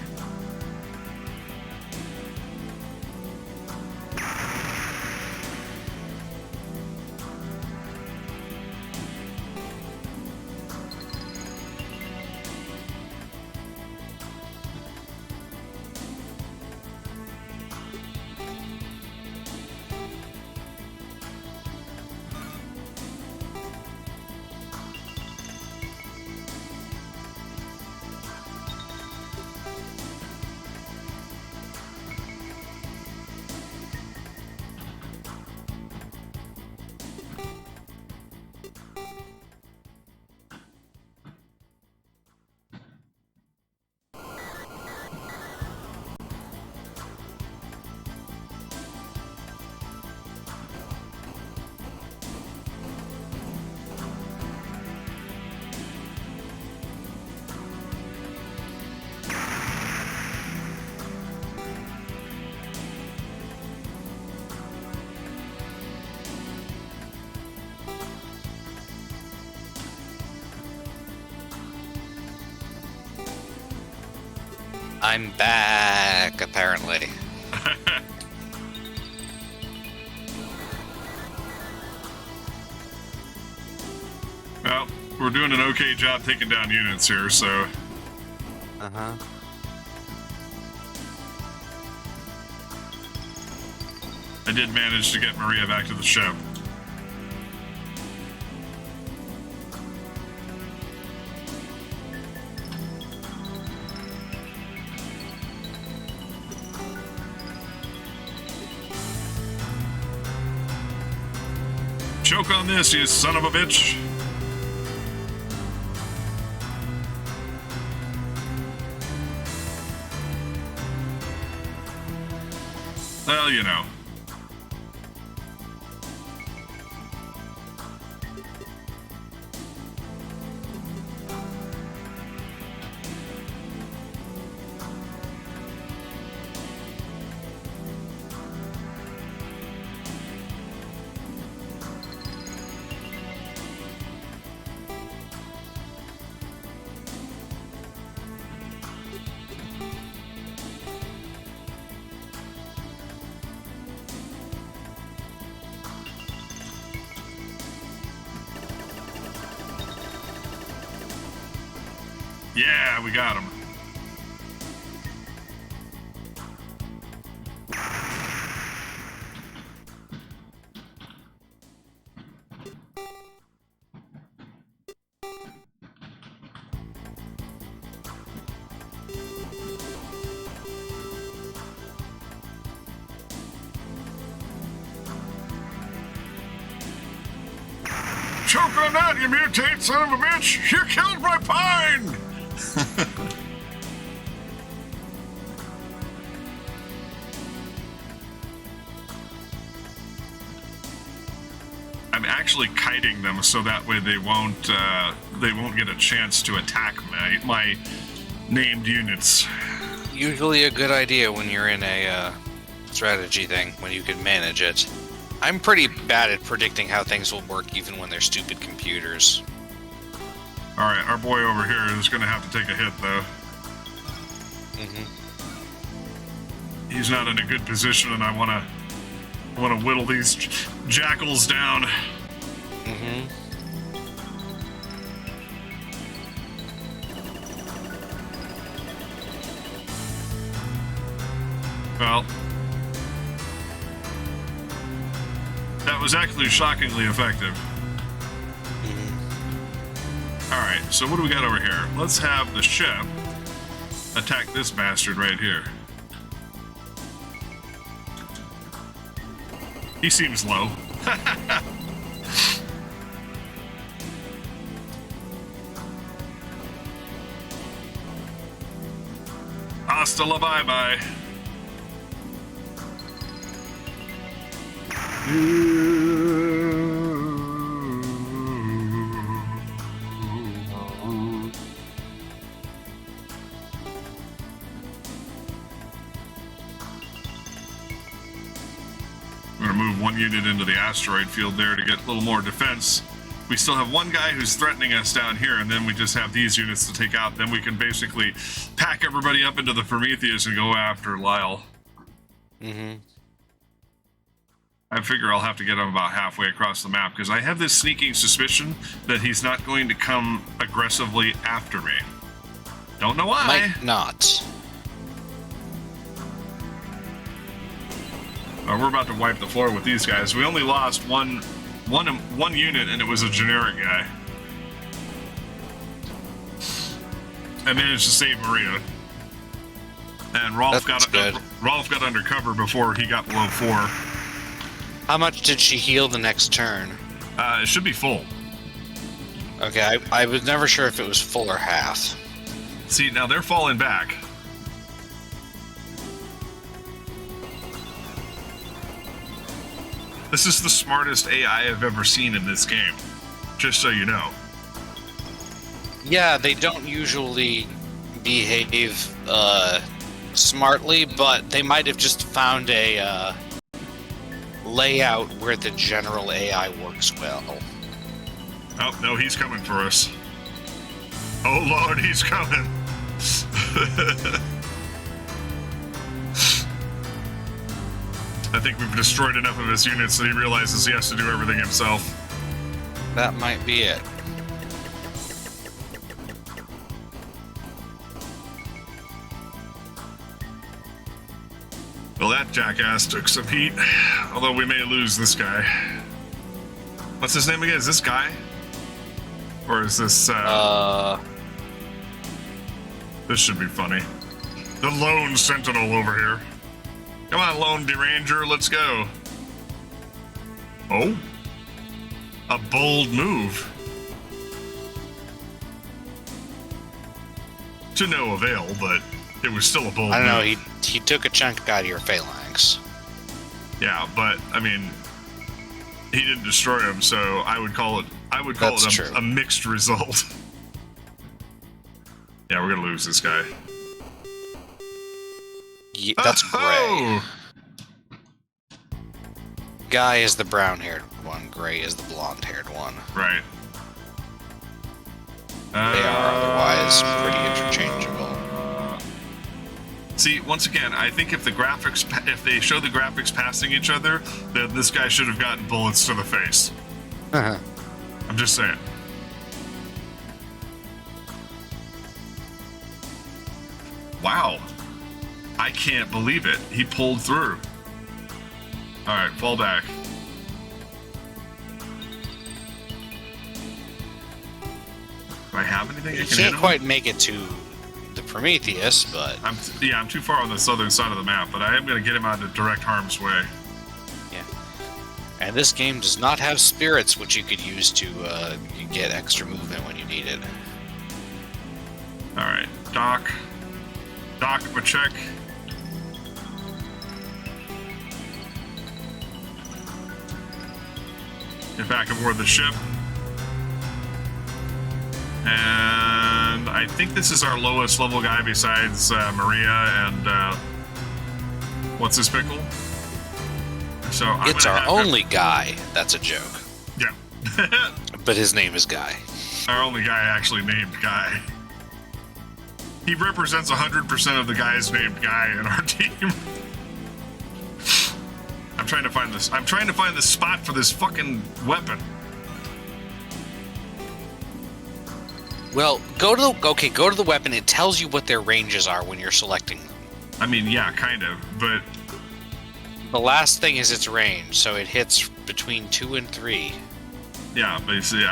Speaker 2: I'm back, apparently.
Speaker 1: Well, we're doing an okay job taking down units here, so...
Speaker 2: Uh-huh.
Speaker 1: I did manage to get Maria back to the ship. Choke on this, you son of a bitch. Well, you know. Yeah, we got him. Choke on that, you mutate son of a bitch! You killed my pine! I'm actually kiting them so that way they won't get a chance to attack my named units.
Speaker 2: Usually a good idea when you're in a strategy thing, when you can manage it. I'm pretty bad at predicting how things will work even when they're stupid computers.
Speaker 1: Alright, our boy over here is going to have to take a hit, though. He's not in a good position, and I want to whittle these jackals down. Well, That was actually shockingly effective. Alright, so what do we got over here? Let's have the ship attack this bastard right here. He seems low. Hasta la bye-bye. We're going to move one unit into the asteroid field there to get a little more defense. We still have one guy who's threatening us down here, and then we just have these units to take out. Then we can basically pack everybody up into the Prometheus and go after Lyle. I figure I'll have to get him about halfway across the map, because I have this sneaking suspicion that he's not going to come aggressively after me. Don't know why.
Speaker 2: Might not.
Speaker 1: We're about to wipe the floor with these guys. We only lost one unit, and it was a generic guy. I managed to save Maria. And Rolf got undercover before he got below 4.
Speaker 2: How much did she heal the next turn?
Speaker 1: It should be full.
Speaker 2: Okay, I was never sure if it was full or half.
Speaker 1: See, now they're falling back. This is the smartest AI I've ever seen in this game, just so you know.
Speaker 2: Yeah, they don't usually behave smartly, but they might have just found a layout where the general AI works well.
Speaker 1: Oh, no, he's coming for us. Oh, Lord, he's coming. I think we've destroyed enough of his units that he realizes he has to do everything himself.
Speaker 2: That might be it.
Speaker 1: Well, that jackass took some heat, although we may lose this guy. What's his name again? Is this Guy? Or is this, This should be funny. The lone sentinel over here. Come on, lone deranger, let's go. Oh? A bold move. To no avail, but it was still a bold move.
Speaker 2: I don't know, he took a chunk out of your phalanx.
Speaker 1: Yeah, but, I mean, he didn't destroy him, so I would call it a mixed result. Yeah, we're gonna lose this guy.
Speaker 2: Yeah, that's Gray. Guy is the brown-haired one. Gray is the blonde-haired one.
Speaker 1: Right.
Speaker 2: They are otherwise pretty interchangeable.
Speaker 1: See, once again, I think if they show the graphics passing each other, then this guy should have gotten bullets to the face. I'm just saying. Wow. I can't believe it. He pulled through. Alright, fall back. Do I have anything?
Speaker 2: You can't quite make it to the Prometheus, but...
Speaker 1: I'm too far on the southern side of the map, but I am going to get him out of direct harm's way.
Speaker 2: Yeah. And this game does not have spirits, which you could use to get extra movement when you need it.
Speaker 1: Alright, Doc, check. Get back aboard the ship. And I think this is our lowest level guy besides Maria and what's his pickle? So
Speaker 2: it's our only guy. That's a joke.
Speaker 1: Yeah.
Speaker 2: But his name is Guy.
Speaker 1: Our only guy actually named Guy. He represents 100% of the guys named Guy in our team. I'm trying to find this. I'm trying to find the spot for this fucking weapon.
Speaker 2: Well, go to the weapon. It tells you what their ranges are when you're selecting them.
Speaker 1: I mean, yeah, kind of, but
Speaker 2: the last thing is its range, so it hits between 2 and 3.
Speaker 1: Yeah, but you see,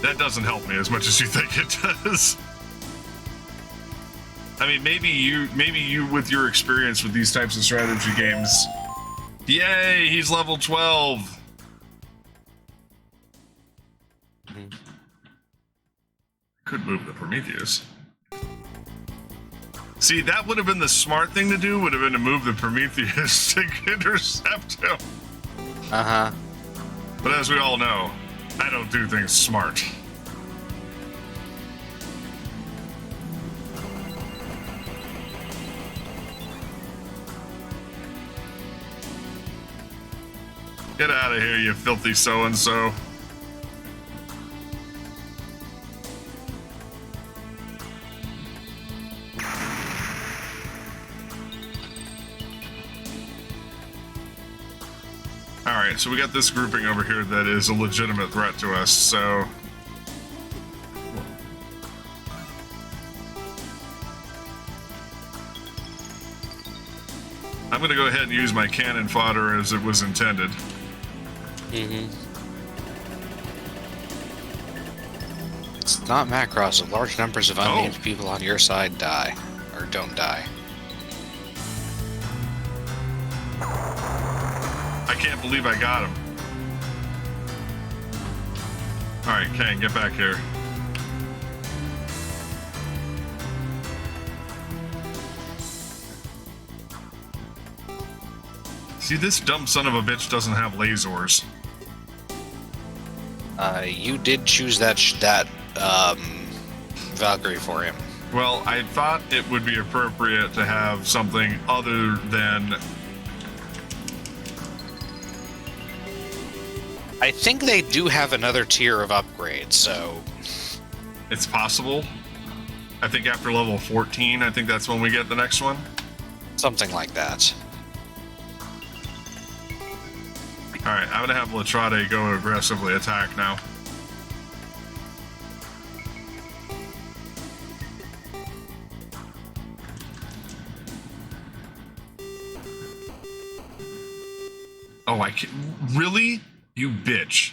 Speaker 1: that doesn't help me as much as you think it does. I mean, maybe you with your experience with these types of strategy games. Yay, he's level 12. Could move the Prometheus. See, that would have been the smart thing to do, would have been to move the Prometheus to intercept him.
Speaker 2: Uh-huh.
Speaker 1: But as we all know, I don't do things smart. Get out of here, you filthy so-and-so. Alright, so we got this grouping over here that is a legitimate threat to us, so... I'm gonna go ahead and use my cannon fodder as it was intended.
Speaker 2: Mm-hmm. It's not Macross, so large numbers of unnamed people on your side die. Or don't die.
Speaker 1: I can't believe I got him. Alright, Kang, get back here. See, this dumb son of a bitch doesn't have lasers.
Speaker 2: You did choose that Valkyrie for him.
Speaker 1: Well, I thought it would be appropriate to have something other than...
Speaker 2: I think they do have another tier of upgrades, so...
Speaker 1: It's possible. I think after level 14, I think that's when we get the next one.
Speaker 2: Something like that.
Speaker 1: Alright, I'm gonna have Latrade go aggressively attack now. Oh, I can't... Really? You bitch.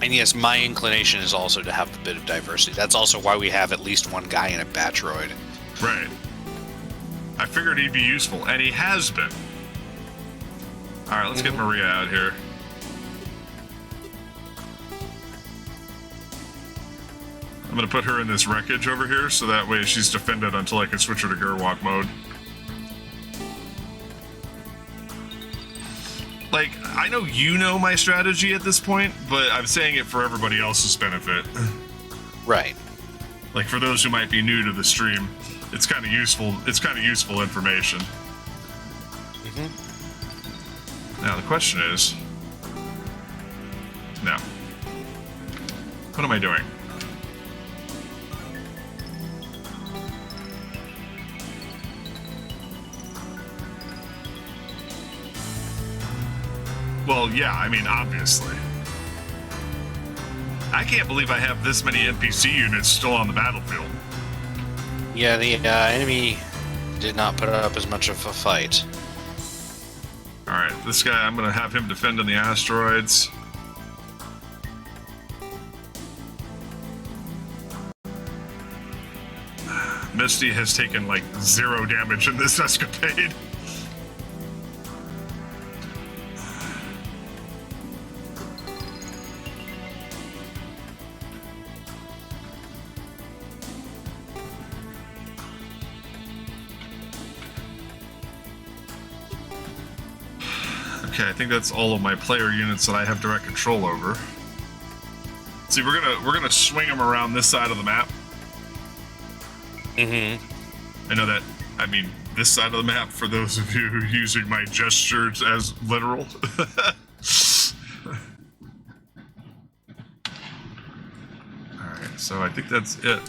Speaker 2: And yes, my inclination is also to have a bit of diversity. That's also why we have at least one guy in a Batroid.
Speaker 1: Right. I figured he'd be useful, and he has been. Alright, let's get Maria out here. I'm gonna put her in this wreckage over here, so that way she's defended until I can switch her to Gerwalk mode. Like, I know you know my strategy at this point, but I'm saying it for everybody else's benefit.
Speaker 2: Right.
Speaker 1: Like, for those who might be new to the stream, it's kind of useful. It's kind of useful information. Now the question is, no. What am I doing? Well, yeah, I mean, obviously. I can't believe I have this many NPC units still on the battlefield.
Speaker 2: Yeah, the enemy did not put up as much of a fight.
Speaker 1: Alright, this guy, I'm going to have him defending the asteroids. Misty has taken, like, 0 damage in this escapade. Okay, I think that's all of my player units that I have direct control over. See, we're gonna swing them around this side of the map. I know that. I mean, this side of the map for those of you who are using my gestures as literal. All right, so I think that's it.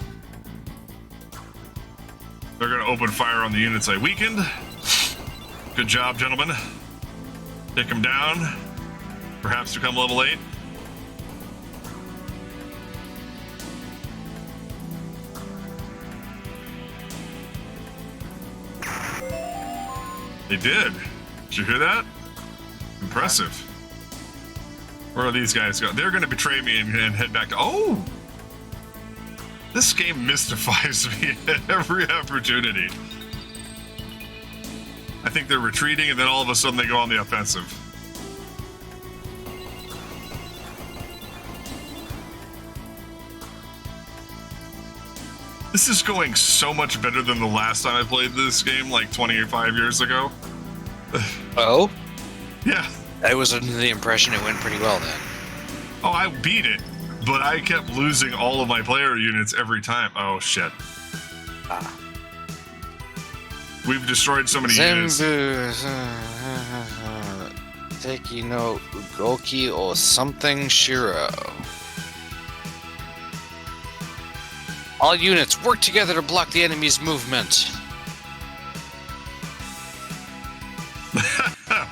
Speaker 1: They're gonna open fire on the units I weakened. Good job, gentlemen. Take him down. Perhaps become level 8. They did. Did you hear that? Impressive. Where are these guys going? They're going to betray me and head back to... Oh! This game mystifies me at every opportunity. I think they're retreating, and then all of a sudden they go on the offensive. This is going so much better than the last time I played this game, like 25 years ago.
Speaker 2: Oh?
Speaker 1: Yeah.
Speaker 2: I was under the impression it went pretty well then.
Speaker 1: Oh, I beat it, but I kept losing all of my player units every time. Oh, shit.
Speaker 2: Ah.
Speaker 1: We've destroyed so many units.
Speaker 2: Teki no Ugoki or something Shiro. All units work together to block the enemy's movement.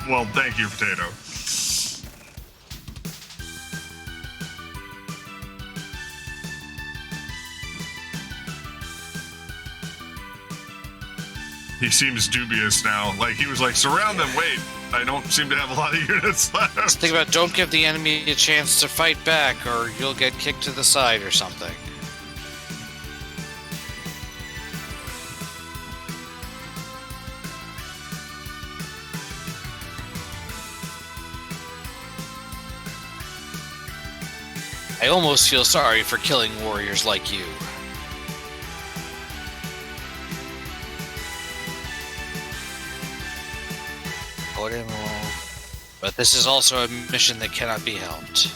Speaker 1: Well, thank you, Potato. He seems dubious now. Like, he was like, surround them, wait. I don't seem to have a lot of units left.
Speaker 2: Just think about, don't give the enemy a chance to fight back, or you'll get kicked to the side or something. I almost feel sorry for killing warriors like you. But this is also a mission that cannot be helped.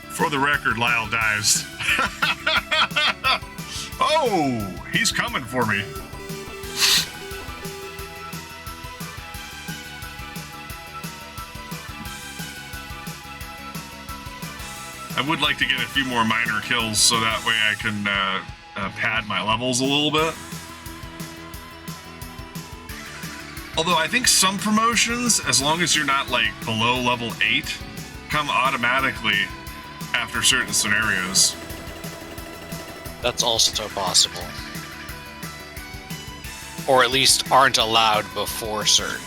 Speaker 1: For the record, Lyle dives. Oh, he's coming for me. I would like to get a few more minor kills so that way I can pad my levels a little bit. Although I think some promotions, as long as you're not like below level 8, come automatically after certain scenarios.
Speaker 2: That's also possible. Or at least aren't allowed before certain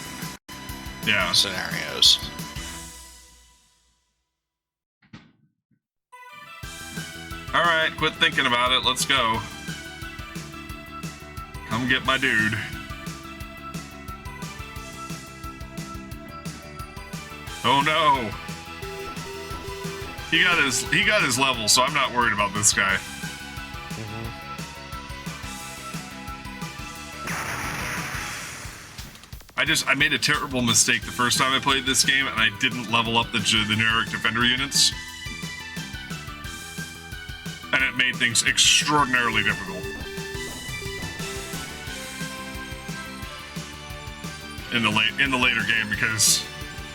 Speaker 2: scenarios.
Speaker 1: Alright, quit thinking about it. Let's go. Come get my dude. Oh no! He got his level, so I'm not worried about this guy. I made a terrible mistake the first time I played this game, and I didn't level up the generic defender units. And it made things extraordinarily difficult. In the later game, because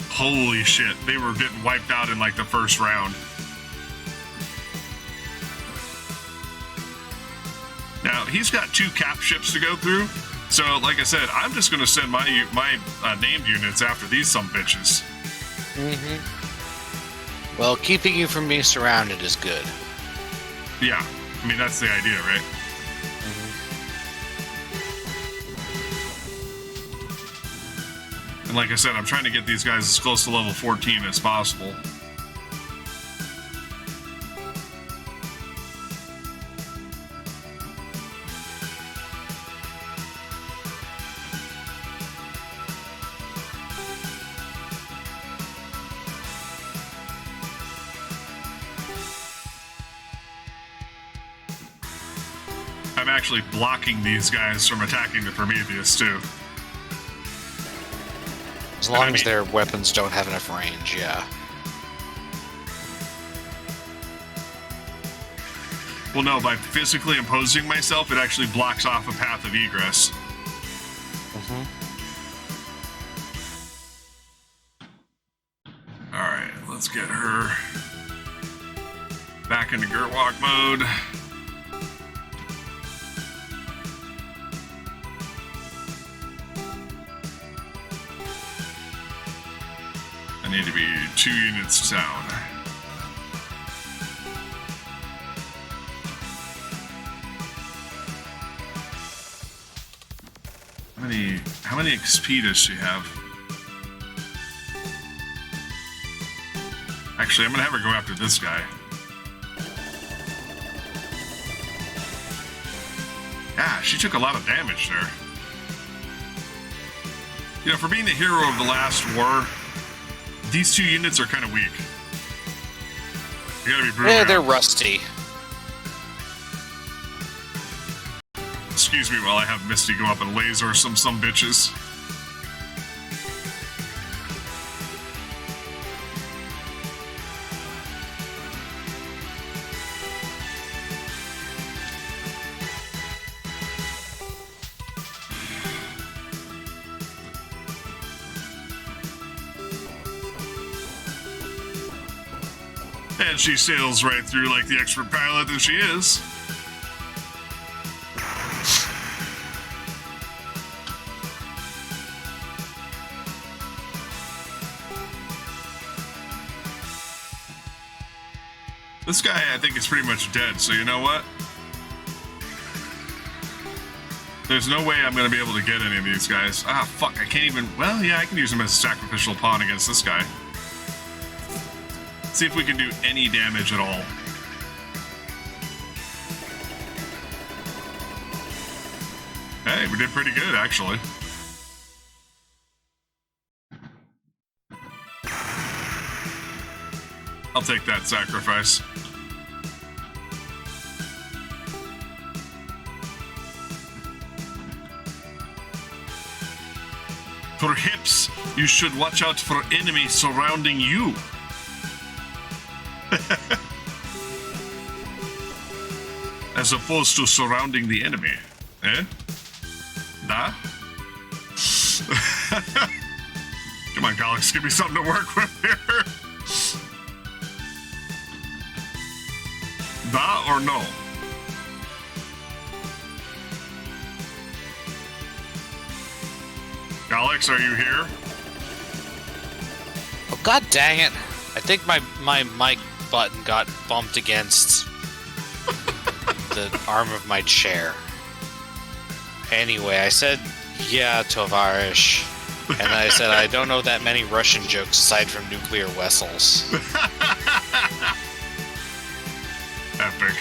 Speaker 1: holy shit, they were getting wiped out in like the first round. Now, he's got 2 cap ships to go through, so like I said, I'm just going to send my named units after these some bitches.
Speaker 2: Well, keeping you from being surrounded is good.
Speaker 1: Yeah, I mean, that's the idea, right? And like I said, I'm trying to get these guys as close to level 14 as possible. I'm actually blocking these guys from attacking the Prometheus, too.
Speaker 2: As long as their weapons don't have enough range, yeah.
Speaker 1: Well, no, by physically imposing myself, it actually blocks off a path of egress. Alright, let's get her back into Gertwalk mode. I need to be 2 units down. How many XP does she have? Actually, I'm gonna have her go after this guy. Yeah, she took a lot of damage there. You know, for being the hero of the last war, these two units are kind of weak. You gotta be brutal.
Speaker 2: Yeah, they're rusty.
Speaker 1: Excuse me while I have Misty go up and laser some bitches. And she sails right through like the expert pilot that she is. This guy, I think, is pretty much dead, so you know what? There's no way I'm going to be able to get any of these guys. Ah, fuck, I can't even... Well, yeah, I can use him as a sacrificial pawn against this guy. See if we can do any damage at all. Hey, we did pretty good, actually. I'll take that sacrifice. Perhaps you should watch out for enemies surrounding you. As opposed to surrounding the enemy. Eh? Nah? Come on, Galax, give me something to work with here. Da or no? Alex, are you here?
Speaker 2: Oh, god dang it. I think my mic button got bumped against the arm of my chair. Anyway, I said, yeah, Tovarish. And I said, I don't know that many Russian jokes aside from nuclear vessels.
Speaker 1: Epic.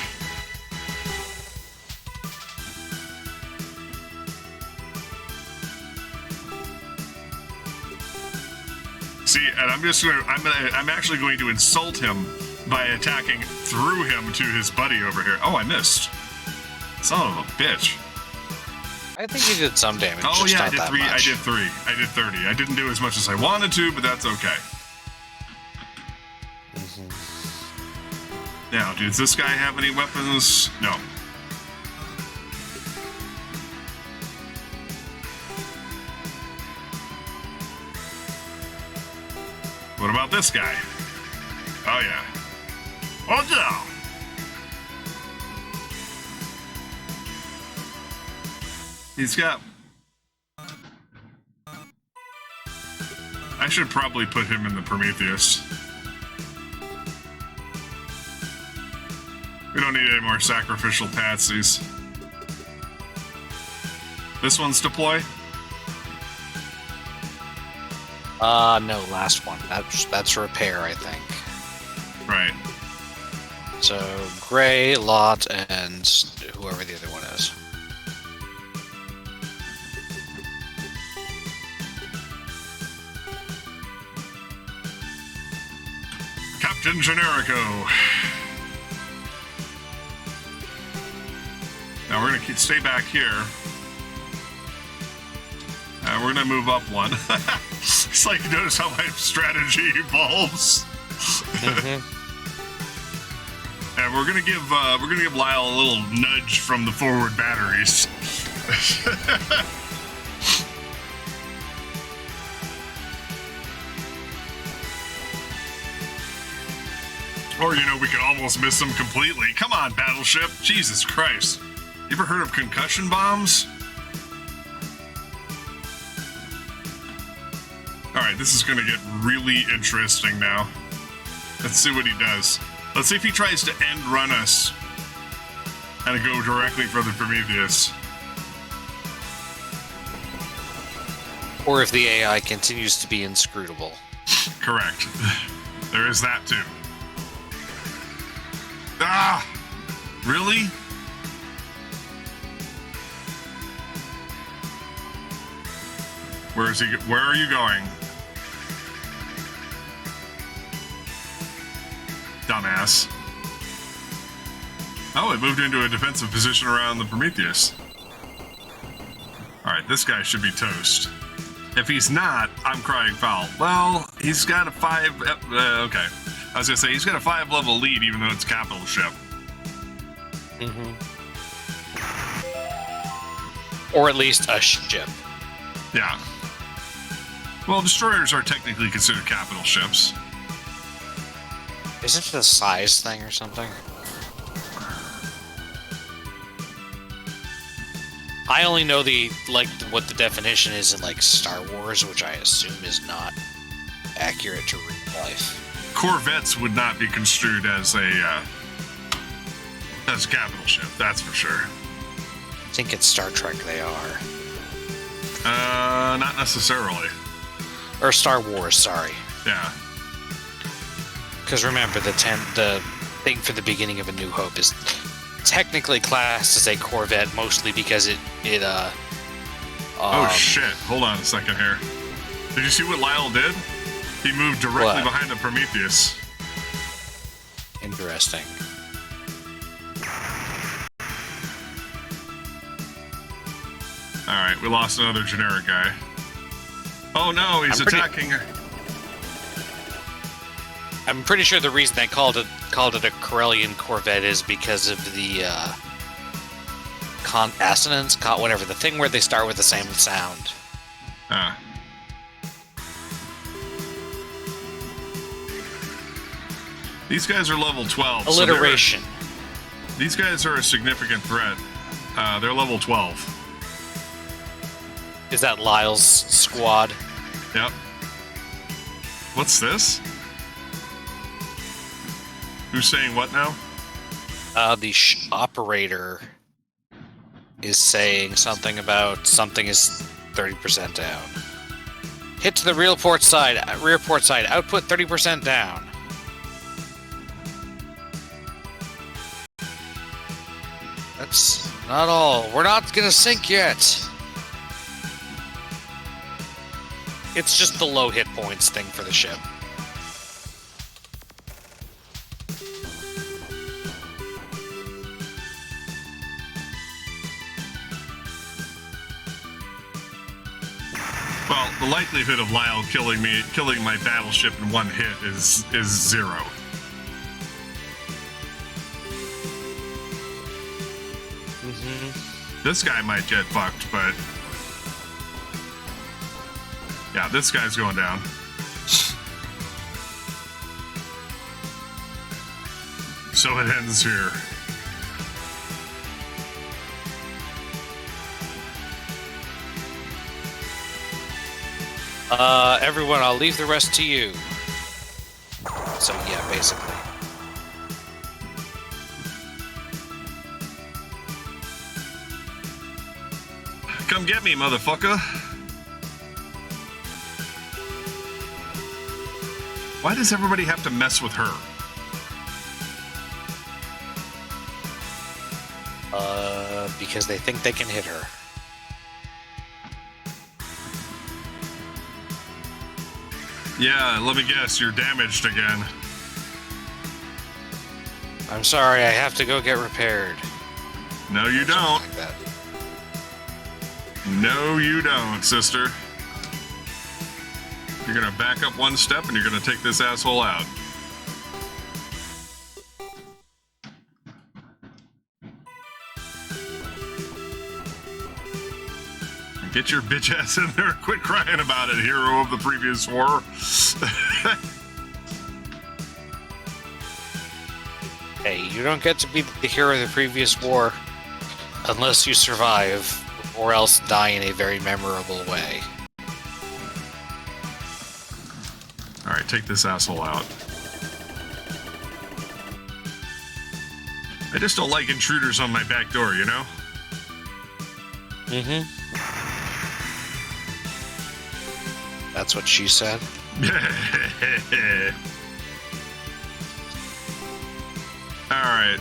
Speaker 1: See, and I'm actually going to insult him by attacking through him to his buddy over here. Oh, I missed. Son of a bitch.
Speaker 2: I think you did some damage.
Speaker 1: Oh yeah, I did three.
Speaker 2: Much.
Speaker 1: I did 3. I did 30. I didn't do as much as I wanted to, but that's okay. Now, does this guy have any weapons? No. What about this guy? Oh yeah. Oh yeah. He's got... I should probably put him in the Prometheus. We don't need any more sacrificial patsies. This one's deploy?
Speaker 2: No, last one. That's repair, I think.
Speaker 1: Right.
Speaker 2: So, Gray, Lot, and whoever the other one is.
Speaker 1: Captain Generico. Now we're gonna stay back here. We're gonna move up one. It's like, notice how my strategy evolves.
Speaker 2: Mm-hmm.
Speaker 1: And we're gonna give Lyle a little nudge from the forward batteries. Or, you know, we could almost miss them completely. Come on, Battleship. Jesus Christ. You ever heard of concussion bombs? Alright, this is going to get really interesting now. Let's see what he does. Let's see if he tries to end run us and go directly for the Prometheus.
Speaker 2: Or if the AI continues to be inscrutable.
Speaker 1: Correct. There is that too. Ah! Really? Where is he? Where are you going? Dumbass. Oh, it moved into a defensive position around the Prometheus. Alright, this guy should be toast. If he's not, I'm crying foul. Well, he's got a 5... okay. I was gonna say, he's got a 5-level lead, even though it's a capital ship.
Speaker 2: Mm-hmm. Or at least a ship.
Speaker 1: Yeah. Well, destroyers are technically considered capital ships.
Speaker 2: Isn't it a size thing or something? I only know what the definition is in like Star Wars, which I assume is not accurate to real life.
Speaker 1: Corvettes would not be construed as a capital ship, that's for sure.
Speaker 2: I think in Star Trek they are.
Speaker 1: Not necessarily.
Speaker 2: Or Star Wars, sorry.
Speaker 1: Yeah.
Speaker 2: Because remember, the thing for the beginning of A New Hope is technically classed as a Corvette, mostly because
Speaker 1: oh shit! Hold on a second here. Did you see what Lyle did? He moved directly behind the Prometheus.
Speaker 2: Interesting.
Speaker 1: All right, we lost another generic guy. Oh no, he's attacking her.
Speaker 2: I'm pretty sure the reason they called it a Corellian Corvette is because of the consonants, whatever, the thing where they start with the same sound.
Speaker 1: Ah. These guys are level 12.
Speaker 2: Alliteration.
Speaker 1: So these guys are a significant threat. They're level 12.
Speaker 2: Is that Lyle's squad?
Speaker 1: Yep. What's this? Who's saying what now?
Speaker 2: The operator is saying something about something is 30% down. Hit to the rear port side, output 30% down. That's not all. We're not gonna sink yet. It's just the low hit points thing for the ship.
Speaker 1: Well, the likelihood of Lyle killing my battleship in one hit is 0.
Speaker 2: Mm-hmm.
Speaker 1: This guy might get fucked, but yeah, this guy's going down. So it ends here.
Speaker 2: Everyone, I'll leave the rest to you. So yeah, basically.
Speaker 1: Come get me, motherfucker. Why does everybody have to mess with her?
Speaker 2: Because they think they can hit her.
Speaker 1: Yeah, let me guess, you're damaged again.
Speaker 2: I'm sorry, I have to go get repaired.
Speaker 1: No, you don't. No, you don't, sister. You're gonna back up one step and you're gonna take this asshole out. Get your bitch ass in there. Quit crying about it, hero of the previous war.
Speaker 2: Hey, you don't get to be the hero of the previous war unless you survive, or else die in a very memorable way.
Speaker 1: Alright, take this asshole out. I just don't like intruders on my back door, you know?
Speaker 2: Mm-hmm. That's what she said.
Speaker 1: All right.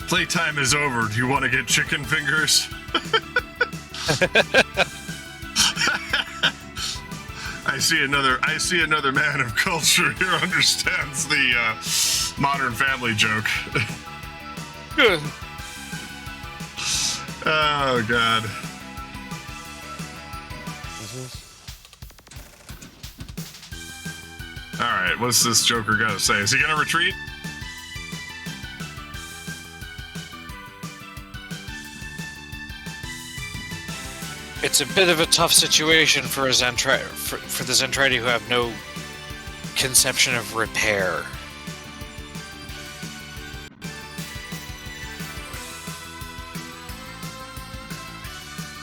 Speaker 1: Playtime is over. Do you want to get chicken fingers? I see another man of culture here understands the Modern Family joke. Oh God. All right, what's this Joker got to say? Is he gonna retreat?
Speaker 2: It's a bit of a tough situation for the Zentradi who have no conception of repair.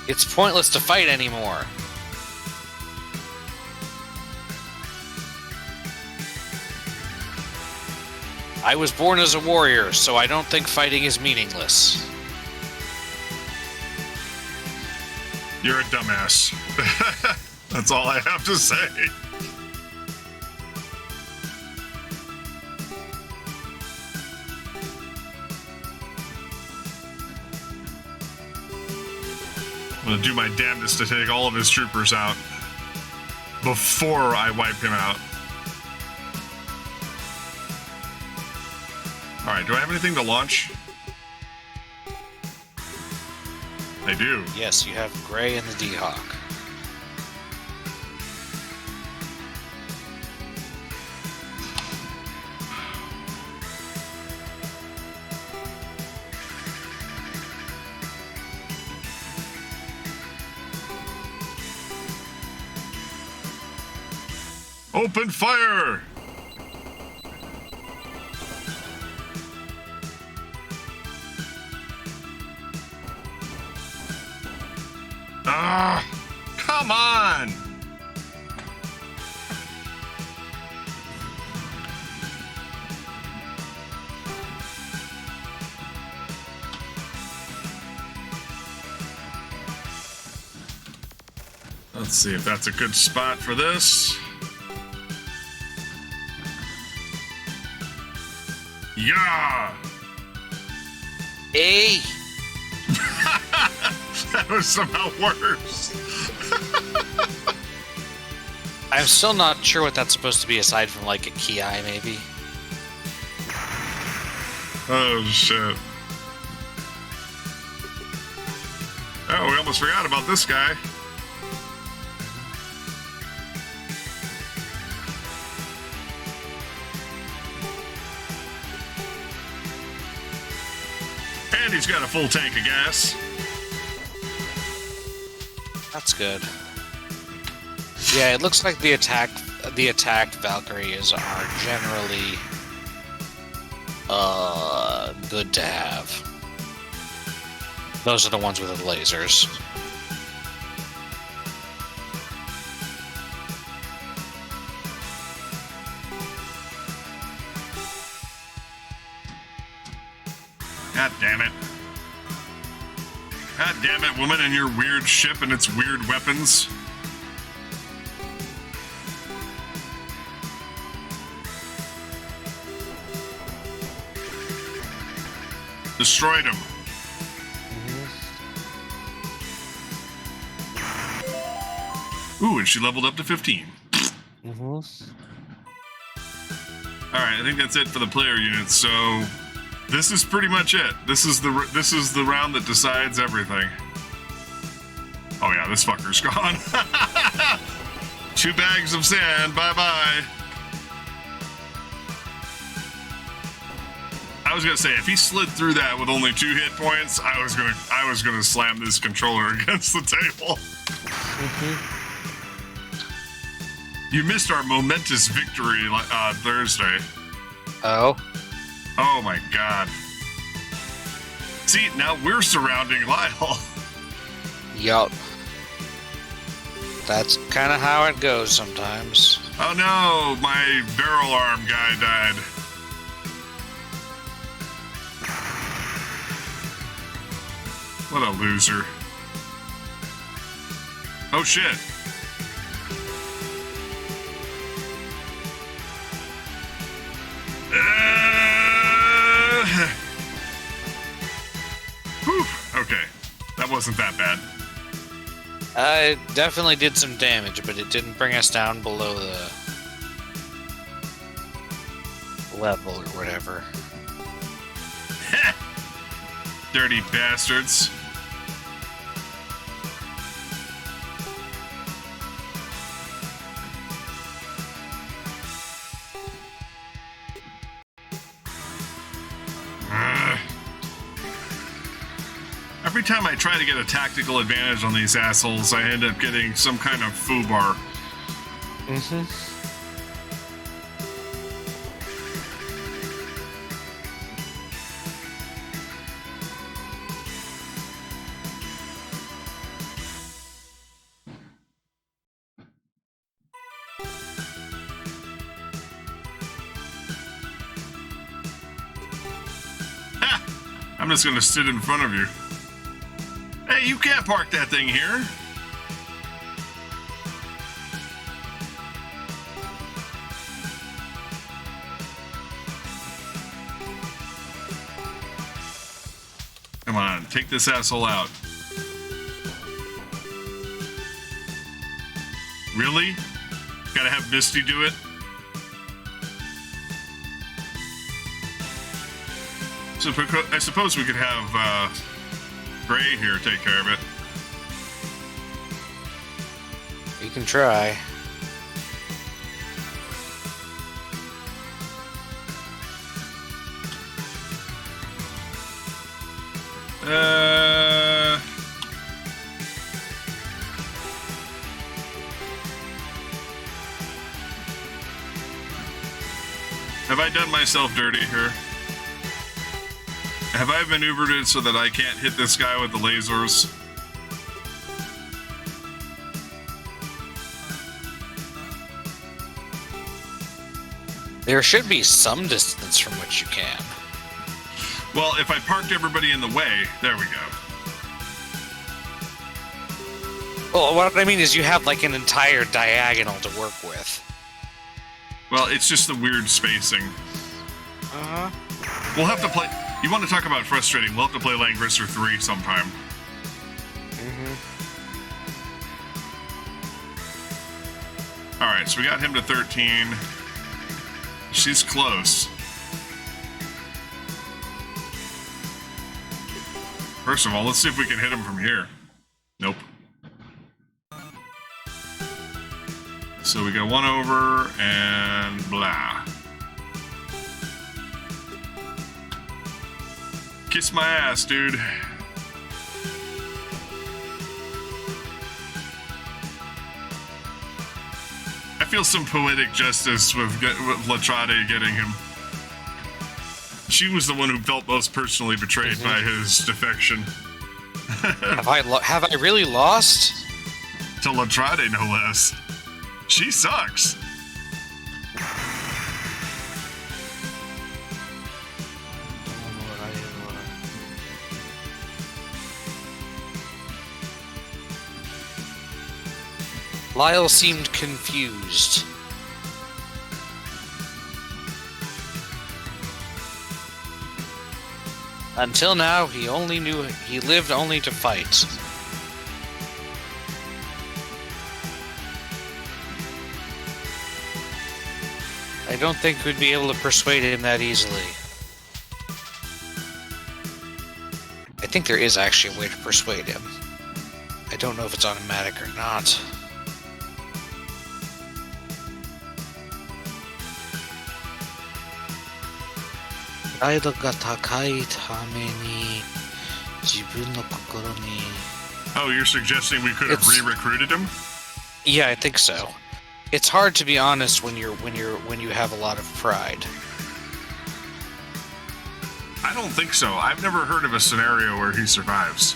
Speaker 2: It's pointless to fight anymore. I was born as a warrior, so I don't think fighting is meaningless.
Speaker 1: You're a dumbass. That's all I have to say. I'm gonna do my damnedest to take all of his troopers out before I wipe him out. Alright, do I have anything to launch? I do.
Speaker 2: Yes, you have Gray and the D-Hawk.
Speaker 1: Open fire! Ah, come on! Let's see if that's a good spot for this. Yeah!
Speaker 2: Hey!
Speaker 1: That was somehow worse.
Speaker 2: I'm still not sure what that's supposed to be aside from like a Ki, maybe.
Speaker 1: Oh, shit. Oh, we almost forgot about this guy. And he's got a full tank of gas.
Speaker 2: That's good. Yeah, it looks like the attacked Valkyries are generally good to have. Those are the ones with the lasers.
Speaker 1: God damn it. God damn it, woman, and your weird ship and its weird weapons. Destroyed him. Ooh, and she leveled up to 15. All right, I think that's it for the player units. So this is pretty much it. This is the round that decides everything. Oh yeah, this fucker's gone. 2 bags of sand. Bye bye. I was gonna say, if he slid through that with only 2 hit points, I was gonna slam this controller against the table. You missed our momentous victory Thursday.
Speaker 2: Oh?
Speaker 1: Oh my god. See, now we're surrounding Lyle.
Speaker 2: Yup. That's kind of how it goes sometimes.
Speaker 1: Oh no, my barrel arm guy died. What a loser. Oh shit. Whew. Okay, that wasn't that bad.
Speaker 2: I definitely did some damage, but it didn't bring us down below the level or whatever.
Speaker 1: Dirty bastards. Every time I try to get a tactical advantage on these assholes, I end up getting some kind of foobar. Ha! I'm just gonna sit in front of you. Hey, you can't park that thing here. Come on, take this asshole out. Really? Gotta have Misty do it? So I suppose we could have Gray here take care of it.
Speaker 2: You can try.
Speaker 1: Have I done myself dirty here? Have I maneuvered it so that I can't hit this guy with the lasers?
Speaker 2: There should be some distance from which you can.
Speaker 1: Well, if I parked everybody in the way, there we go.
Speaker 2: Well, what I mean is you have like an entire diagonal to work with.
Speaker 1: Well, it's just the weird spacing.
Speaker 2: Uh-huh.
Speaker 1: We'll have to play... You want to talk about frustrating? We'll have to play Langrisser 3 sometime. Alright, so we got him to 13. She's close. First of all, let's see if we can hit him from here. Nope. So we got one over and blah. Kiss my ass, dude. I feel some poetic justice with Latrade getting him. She was the one who felt most personally betrayed by his defection.
Speaker 2: Have I really lost?
Speaker 1: To Latrade, no less. She sucks.
Speaker 2: Lyle seemed confused. Until now, he lived only to fight. I don't think we'd be able to persuade him that easily. I think there is actually a way to persuade him. I don't know if it's automatic or not.
Speaker 1: Oh, you're suggesting we could have re-recruited him?
Speaker 2: Yeah, I think so. It's hard to be honest when you have a lot of pride.
Speaker 1: I don't think so. I've never heard of a scenario where he survives.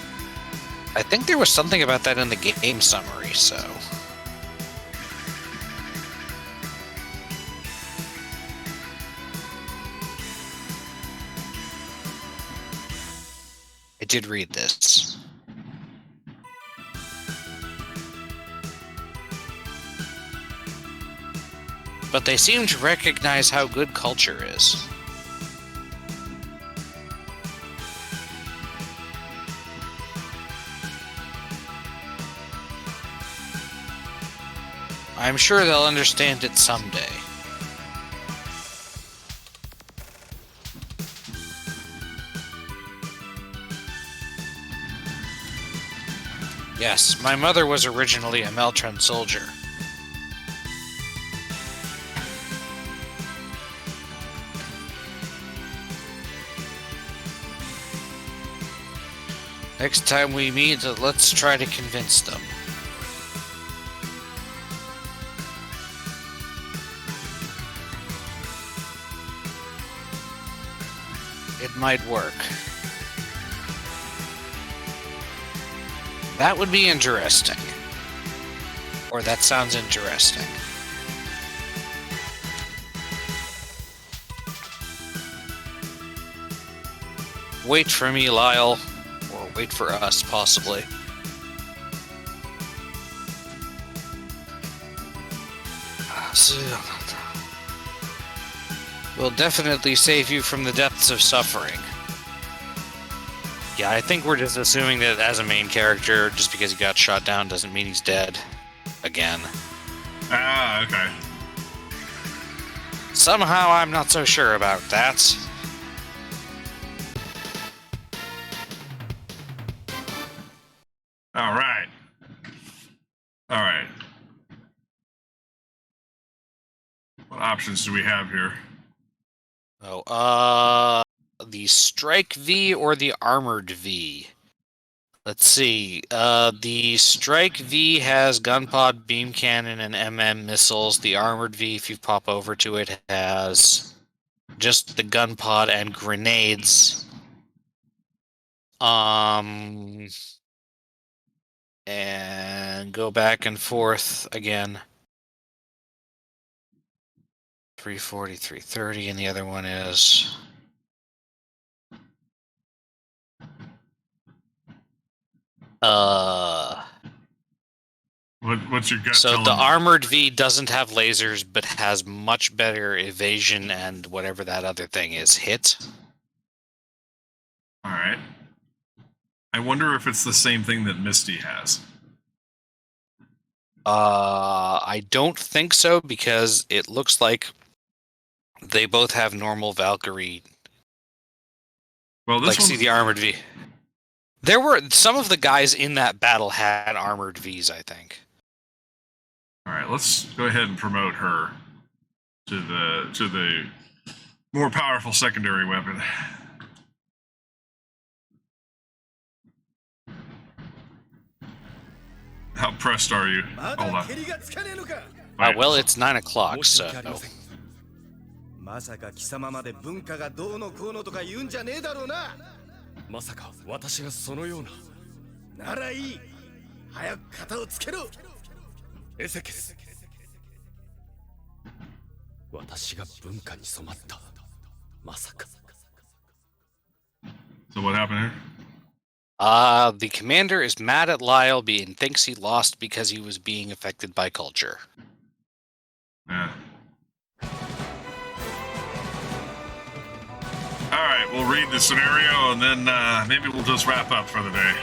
Speaker 2: I think there was something about that in the game summary, so... I did read this. But they seem to recognize how good culture is. I'm sure they'll understand it someday. Yes, my mother was originally a Meltron soldier. Next time we meet, let's try to convince them. It might work. That would be interesting. Or that sounds interesting. Wait for me, Lyle. Or wait for us, possibly. We'll definitely save you from the depths of suffering. Yeah, I think we're just assuming that as a main character, just because he got shot down doesn't mean he's dead. Again.
Speaker 1: Ah, okay.
Speaker 2: Somehow I'm not so sure about that.
Speaker 1: Alright. Alright. What options do we have here?
Speaker 2: Oh, the Strike V or the Armored V? Let's see. The Strike V has gunpod, beam cannon, and MM missiles. The Armored V, if you pop over to it, has just the gunpod and grenades. And go back and forth again. 340, 330, and the other one is...
Speaker 1: What's your gut
Speaker 2: So
Speaker 1: telling
Speaker 2: the
Speaker 1: you?
Speaker 2: Armored V doesn't have lasers, but has much better evasion and whatever that other thing is, hit.
Speaker 1: Alright. I wonder if it's the same thing that Misty has.
Speaker 2: I don't think so, because it looks like they both have normal Valkyrie.
Speaker 1: Well, this
Speaker 2: Like, see the Armored V. There were some of the guys in that battle had Armored Vs, I think.
Speaker 1: Alright, let's go ahead and promote her to the more powerful secondary weapon. How pressed are you? Hold on.
Speaker 2: Well, it's 9 o'clock, so...
Speaker 3: まさか貴様まで文化がどうのこうのとか言うんじゃねえだろうな。まさか私がそのような。ならいい。早く型をつけろ。エセケス。私が文化に染まった。まさか。
Speaker 1: So what happened here?
Speaker 2: The commander is mad at Lyle and thinks he lost because he was being affected by culture.
Speaker 1: Yeah. Alright, we'll read the scenario and then maybe we'll just wrap up for the day.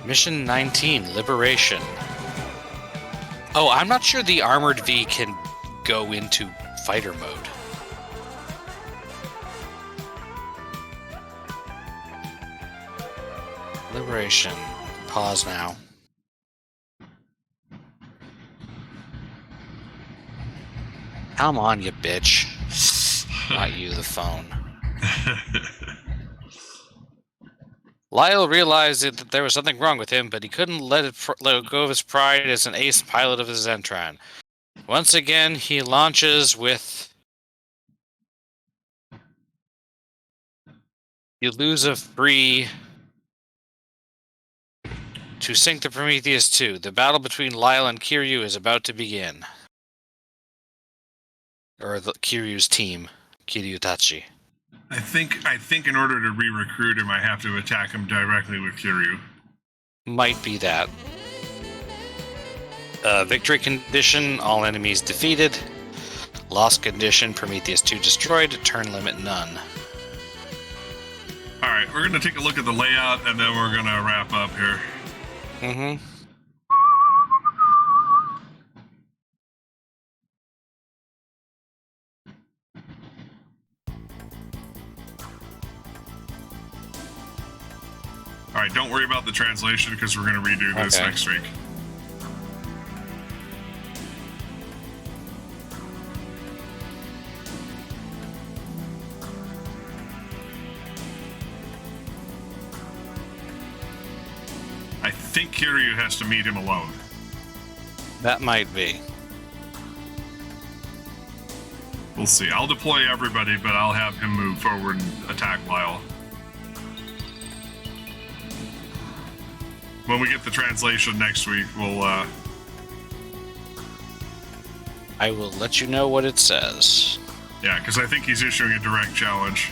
Speaker 2: Mission 19, Liberation. Oh, I'm not sure the Armored V can go into fighter mode. Liberation. Pause now. Come on, you bitch. Not you, the phone. Lyle realized that there was something wrong with him, but he couldn't let go of his pride as an ace pilot of his Zentran. Once again, he launches with... You lose a free... to sink the Prometheus 2. The battle between Lyle and Kiryu is about to begin. Or Kiryu's team. Kiryu Tachi.
Speaker 1: I think in order to re-recruit him, I have to attack him directly with Kiryu.
Speaker 2: Might be that. Victory condition, all enemies defeated. Loss condition, Prometheus 2 destroyed. Turn limit, none.
Speaker 1: Alright, we're going to take a look at the layout, and then we're going to wrap up here.
Speaker 2: Mm-hmm.
Speaker 1: Alright, don't worry about the translation, because we're going to redo this next week. I think Kiryu has to meet him alone.
Speaker 2: That might be.
Speaker 1: We'll see. I'll deploy everybody, but I'll have him move forward and attack Lyle. When we get the translation next week, we'll,
Speaker 2: I will let you know what it says.
Speaker 1: Yeah, because I think he's issuing a direct challenge.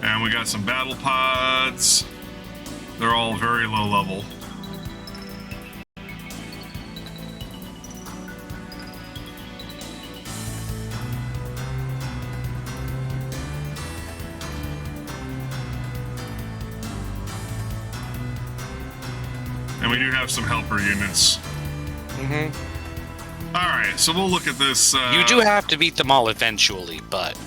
Speaker 1: And we got some battle pods. They're all very low level. And we do have some helper units.
Speaker 2: Mm-hmm.
Speaker 1: Alright, so we'll look at this.
Speaker 2: You do have to beat them all eventually, but...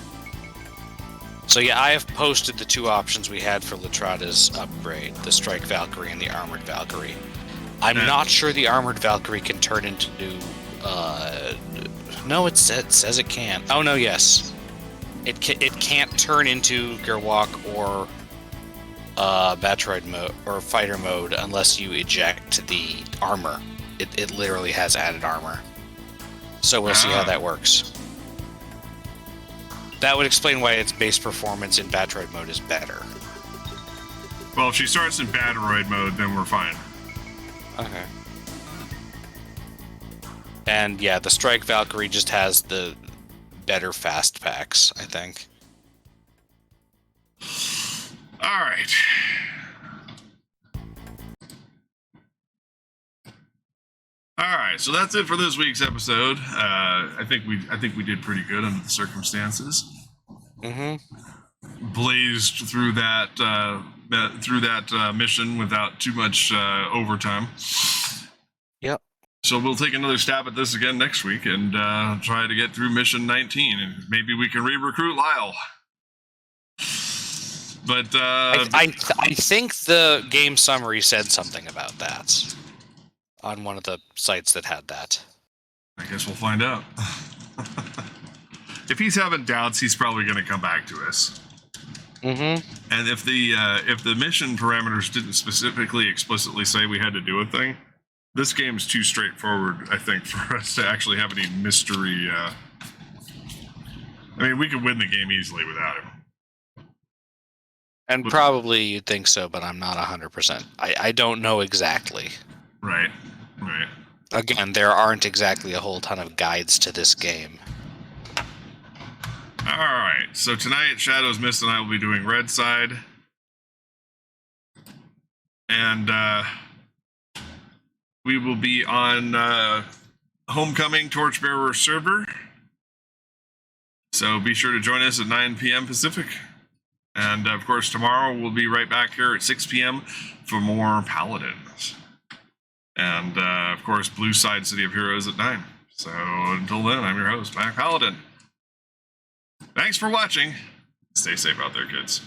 Speaker 2: So yeah, I have posted the two options we had for Latrada's upgrade, the Strike Valkyrie and the Armored Valkyrie. I'm not sure the Armored Valkyrie can turn into... No, it says it can. Oh, no, yes. It can't turn into Gerwalk or Batroid mode or fighter mode unless you eject the armor. It literally has added armor. So we'll see how that works. That would explain why its base performance in Batroid mode is better.
Speaker 1: Well, if she starts in Batroid mode, then we're fine.
Speaker 2: Okay. And yeah, the Strike Valkyrie just has the better fast packs, I think.
Speaker 1: All right. All right, so that's it for this week's episode. I think we did pretty good under the circumstances.
Speaker 2: Mm-hmm.
Speaker 1: Blazed through that mission without too much overtime.
Speaker 2: Yep.
Speaker 1: So we'll take another stab at this again next week and try to get through mission 19, and maybe we can re-recruit Lyle. But
Speaker 2: I think the game summary said something about that on one of the sites that had that.
Speaker 1: I guess we'll find out. If he's having doubts, he's probably going to come back to us.
Speaker 2: Mm-hmm.
Speaker 1: And if the mission parameters didn't specifically explicitly say we had to do a thing, this game's too straightforward, I think, for us to actually have any mystery. I mean, we could win the game easily without him.
Speaker 2: And probably you'd think so, but I'm not 100%. I don't know exactly.
Speaker 1: Right.
Speaker 2: Again, there aren't exactly a whole ton of guides to this game.
Speaker 1: All right, so tonight, Shadows Mist and I will be doing Red Side. And we will be on Homecoming Torchbearer server. So be sure to join us at 9 p.m. Pacific. And of course, tomorrow we'll be right back here at 6 p.m. for more Paladins. And of course, Blue Side City of Heroes at 9. So until then, I'm your host, Mac Paladin. Thanks for watching. Stay safe out there, kids.